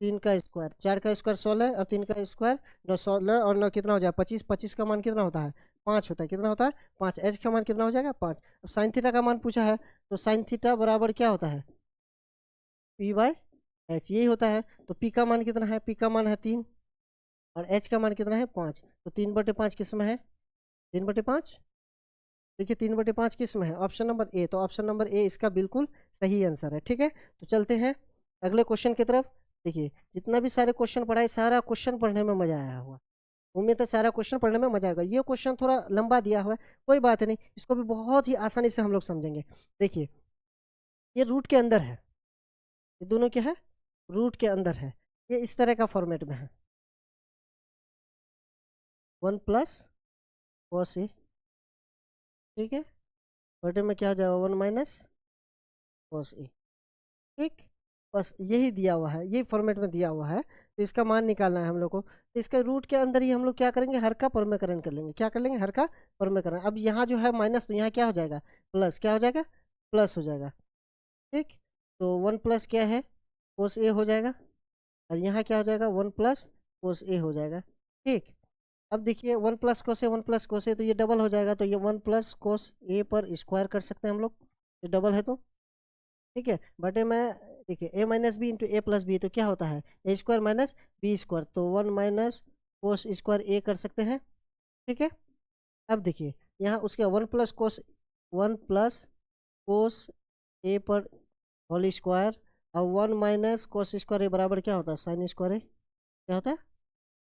Speaker 1: 3 का स्क्वायर, 4 का स्क्वायर 16 और 3 का स्क्वायर 9, 16 और 9 कितना हो जाएगा 25, 25 का मान कितना होता है 5 होता है, कितना होता है 5। एच का मान कितना हो जाएगा 5। अब साइन थीटा का मान पूछा है तो साइन थीटा बराबर क्या होता है, पी बाय एच, यही होता है। तो पी का मान कितना है, पी का मान है 3 और एच का मान कितना है 5। तो 3/5 किस में है, 3/5, देखिए 3/5 किस में है, ऑप्शन नंबर ए। तो ऑप्शन नंबर ए इसका बिल्कुल सही आंसर है। ठीक है, तो चलते हैं अगले क्वेश्चन की तरफ। देखिए जितना भी सारे क्वेश्चन पढ़ाए, सारा क्वेश्चन पढ़ने में मजा आया हुआ, उम्मीद है सारा क्वेश्चन पढ़ने में मजा आएगा। ये क्वेश्चन थोड़ा लंबा दिया हुआ है, कोई बात नहीं, इसको भी बहुत ही आसानी से हम लोग समझेंगे। देखिए ये रूट के अंदर है, ये दोनों क्या है, रूट के अंदर है। ये इस तरह का फॉर्मेट में है, 1 प्लस कॉस ए, ठीक है, बटे में क्या हो जाएगा 1 माइनस कॉस ए। ठीक, बस यही दिया हुआ है, यही फॉर्मेट में दिया हुआ है। तो इसका मान निकालना है हम लोग को। तो इसका रूट के अंदर ही हम लोग क्या करेंगे, हर का परमेकरण कर लेंगे। क्या कर लेंगे, हर का परमेकरण। अब यहाँ जो है माइनस, तो यहाँ क्या हो जाएगा प्लस, क्या हो जाएगा प्लस हो जाएगा। ठीक, तो 1 प्लस क्या है कोस ए हो जाएगा, और यहाँ क्या हो जाएगा 1 प्लस कोस ए हो जाएगा। ठीक, अब देखिए 1 प्लस कोस ए, 1 प्लस कोस ए, तो ये डबल हो जाएगा। तो ये 1 प्लस कोस ए पर स्क्वायर कर सकते हैं हम लोग, ये डबल है तो। ठीक है, बटे में देखिए ए माइनस बी इंटू ए प्लस बी, तो क्या होता है ए स्क्वायर माइनस बी स्क्वायर, तो 1 माइनस कोस स्क्वायर ए कर सकते हैं। ठीक है, अब देखिए यहाँ उसके 1 प्लस कोस, 1 प्लस कोस ए पर होल स्क्वायर, और 1 माइनस कोस स्क्वायर ए बराबर क्या होता है साइन स्क्वायर ए, क्या होता है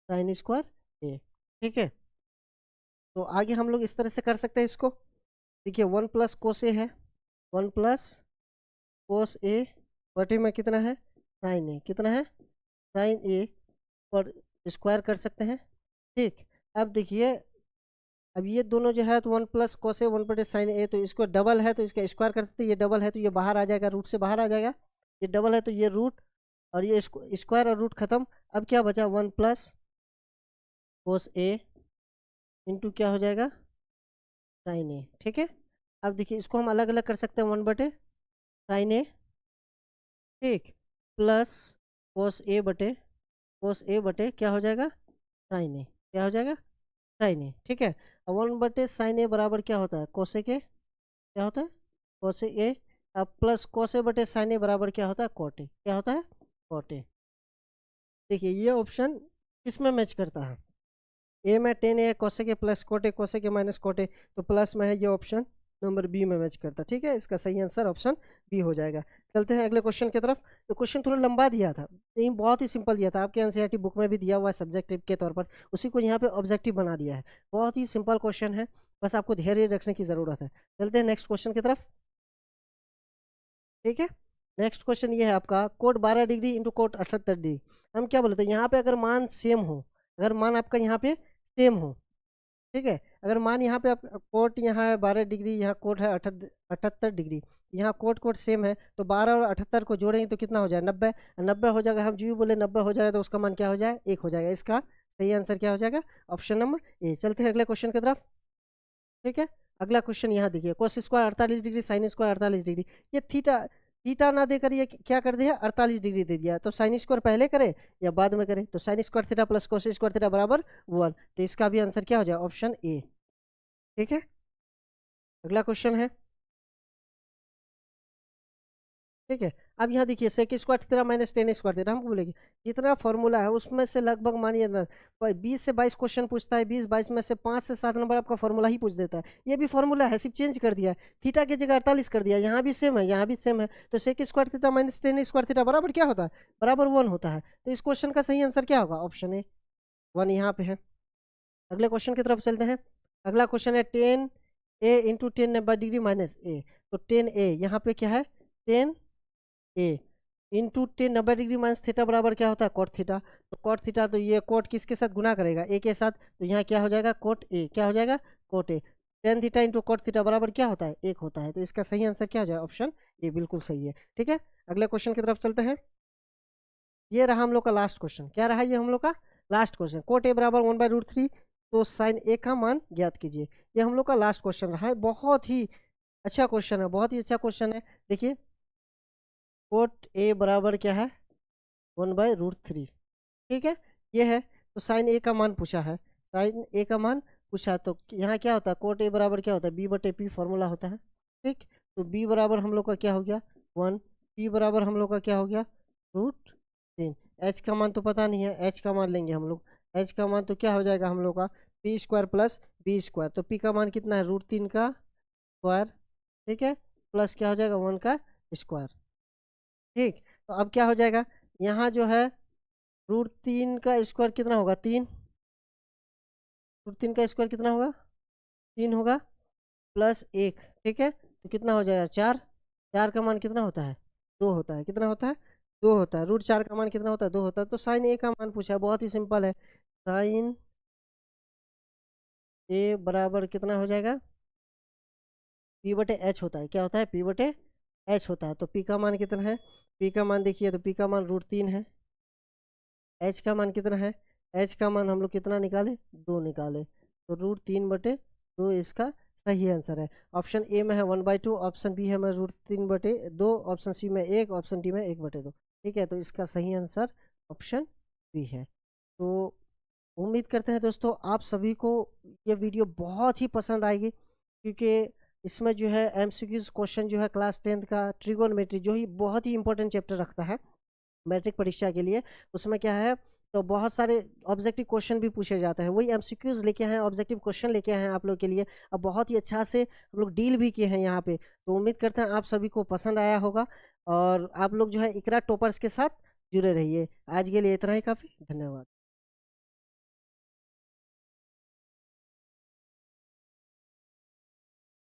Speaker 1: साइन स्क्वायर ए। ठीक है, तो आगे हम लोग इस तरह से कर सकते हैं इसको। देखिए 1 प्लस कोस ए है, 1 प्लस कोस ए बटे में कितना है साइन ए, कितना है साइन ए पर स्क्वायर कर सकते हैं। ठीक, अब देखिए अब ये दोनों जो है तो 1 प्लस कोस ए 1 बटे साइन ए, तो इसको डबल है तो इसका स्क्वायर कर सकते हैं। ये डबल है तो ये बाहर आ जाएगा, रूट से बाहर आ जाएगा। ये डबल है तो ये रूट, और ये स्क्वायर और रूट खत्म। अब क्या बचा 1 प्लस कोस ए इंटू क्या हो जाएगा साइन ए। ठीक है, अब देखिए इसको हम अलग अलग कर सकते हैं, 1 बटे साइन ए, ठीक, प्लस कोस ए बटे क्या हो जाएगा साइन ए, क्या हो जाएगा साइन ए। ठीक है, अब 1 बटे साइन ए बराबर क्या होता है कोसे के, क्या होता है कोसे ए। अब प्लस कोसे बटे साइन ए बराबर क्या होता है कोटे, क्या होता है कोटे। देखिए ये ऑप्शन किसमें मैच करता है, ए में टेन ए कोसे के प्लस कोटे, कोसे के माइनस कोटे, तो प्लस में है ये ऑप्शन नंबर बी में मैच करता है। ठीक है, इसका सही आंसर ऑप्शन बी हो जाएगा। चलते हैं अगले क्वेश्चन की तरफ। तो क्वेश्चन थोड़ा लंबा दिया था, लेकिन बहुत ही सिंपल दिया था, आपके एनसीईआरटी बुक में भी दिया हुआ है सब्जेक्टिव के तौर पर, उसी को यहाँ पे ऑब्जेक्टिव बना दिया है। बहुत ही सिंपल क्वेश्चन है, बस आपको धैर्य रखने की ज़रूरत है। चलते हैं नेक्स्ट क्वेश्चन की तरफ। ठीक है, नेक्स्ट क्वेश्चन ये है आपका, cot 12 degree into cot 78 degree. हम क्या बोले, तो यहाँ पे अगर मान सेम हो, अगर मान आपका यहाँ पे सेम हो, ठीक है, अगर मान यहाँ पे आप कोट यहाँ है 12 डिग्री, यहाँ कोट है 78 डिग्री, यहाँ कोट कोट सेम है, तो 12 और 78 को जोड़ेंगे तो कितना हो जाए 90, 90 हो जाएगा। हम जो बोले 90 हो जाएगा तो उसका मान क्या हो जाए 1 हो जाएगा। इसका सही आंसर क्या हो जाएगा ऑप्शन नंबर ए। चलते हैं अगले क्वेश्चन की तरफ। ठीक है, अगला क्वेश्चन यहाँ देखिए, cos square 48 degree sine square 48 degree. ये थीटा थीटा ना देकर ये क्या कर दिया 48 डिग्री दे दिया, तो साइन स्क्वायर पहले करें या बाद में करें, तो sine square theta plus cos square theta बराबर 1, तो इसका भी आंसर क्या हो जाए ऑप्शन ए। ठीक है, अगला क्वेश्चन है, ठीक है। अब यहाँ देखिए sec square theta minus tan square theta हमको बोलेगी जितना फॉर्मूला है उसमें से लगभग मानिए ना 20 से 22 क्वेश्चन पूछता है, 20-22 में से 5 से 7 नंबर आपका फॉर्मूला ही पूछ देता है। ये भी फॉर्मूला है, सिर्फ चेंज कर दिया है, थीटा की जगह 48 कर दिया, यहाँ भी सेम है, यहाँ भी सेम है। तो sec square theta minus tan square theta बराबर क्या होता है, बराबर 1 होता है। तो इस क्वेश्चन का सही आंसर क्या होगा, ऑप्शन ए 1 यहाँ पे है। अगले क्वेश्चन की तरफ चलते हैं। अगला क्वेश्चन है 10a इंटू 10 डिग्री माइनस ए। तो 10a यहाँ पे क्या है 10a into 10 90 degree minus theta बराबर क्या होता है कॉट थीटा। तो कॉट थीटा तो ये कॉट किसके साथ गुना करेगा, ए के साथ, तो यहाँ क्या हो जाएगा कॉट ए, क्या हो जाएगा cot A. Tan theta into cot theta बराबर क्या होता है 1 होता है। तो इसका सही आंसर क्या हो जाएगा, ऑप्शन ए बिल्कुल सही है। ठीक है, अगले क्वेश्चन की तरफ चलते हैं। ये रहा हम लोग का लास्ट क्वेश्चन, क्या रहा ये हम लोग का लास्ट क्वेश्चन, कोट ए बराबर 1/√3, तो साइन ए का मान ज्ञात कीजिए। ये हम लोग का लास्ट क्वेश्चन रहा है, बहुत ही अच्छा क्वेश्चन है, बहुत ही अच्छा क्वेश्चन है। देखिए कोट ए बराबर क्या है 1/√3, ठीक है ये है। तो साइन ए का मान पूछा है, साइन ए का मान पूछा है, तो यहाँ क्या होता है कोट ए बराबर क्या होता है b/p फॉर्मूला होता है। ठीक, तो b बराबर हम लोग का क्या हो गया 1, p बराबर हम लोग का क्या हो गया √3। h का मान तो पता नहीं है, h का मान लेंगे हम लोग, h का मान तो क्या हो जाएगा हम लोग का p square plus b square. तो p का मान कितना है √3 का स्क्वायर, ठीक है, प्लस क्या हो जाएगा 1 का स्क्वायर। ठीक, तो अब क्या हो जाएगा यहाँ जो है √3 का स्क्वायर कितना होगा 3, √3 का स्क्वायर कितना होगा 3 होगा, प्लस 1, ठीक है, तो कितना हो जाएगा 4, 4 का मान कितना होता है 2 होता है, कितना होता है 2 होता है, √4 का मान कितना होता है 2 होता है। तो साइन ए का मान पूछा है, बहुत ही सिंपल है, साइन ए बराबर कितना हो जाएगा p/h होता है, क्या होता है p/h होता है। तो p का मान कितना है, p का मान देखिए तो p का मान √3 है, h का मान कितना है, h का मान हम लोग कितना निकाले 2 निकाले, तो √3/2 इसका सही आंसर है। ऑप्शन ए में है 1/2, ऑप्शन बी है में √3/2, ऑप्शन सी में 1, ऑप्शन डी में 1/2। ठीक है, तो इसका सही आंसर ऑप्शन बी है। तो उम्मीद करते हैं दोस्तों आप सभी को ये वीडियो बहुत ही पसंद आएगी, क्योंकि इसमें जो है एमसीक्यूज क्वेश्चन जो है क्लास 10th का ट्रिगोनोमेट्री जो ही बहुत ही इंपॉर्टेंट चैप्टर रखता है मैट्रिक परीक्षा के लिए, उसमें क्या है तो बहुत सारे ऑब्जेक्टिव क्वेश्चन भी पूछे जाते हैं, वही एमसीक्यूज लेके आए हैं, ऑब्जेक्टिव क्वेश्चन लेके आए हैं आप लोग के लिए। अब बहुत ही अच्छा से हम लोग डील भी किए हैं यहाँ पे, तो उम्मीद करते हैं आप सभी को पसंद आया होगा और आप लोग जो है इकरा टॉपर्स के साथ जुड़े रहिए। आज के लिए इतना ही काफ़ी, धन्यवाद।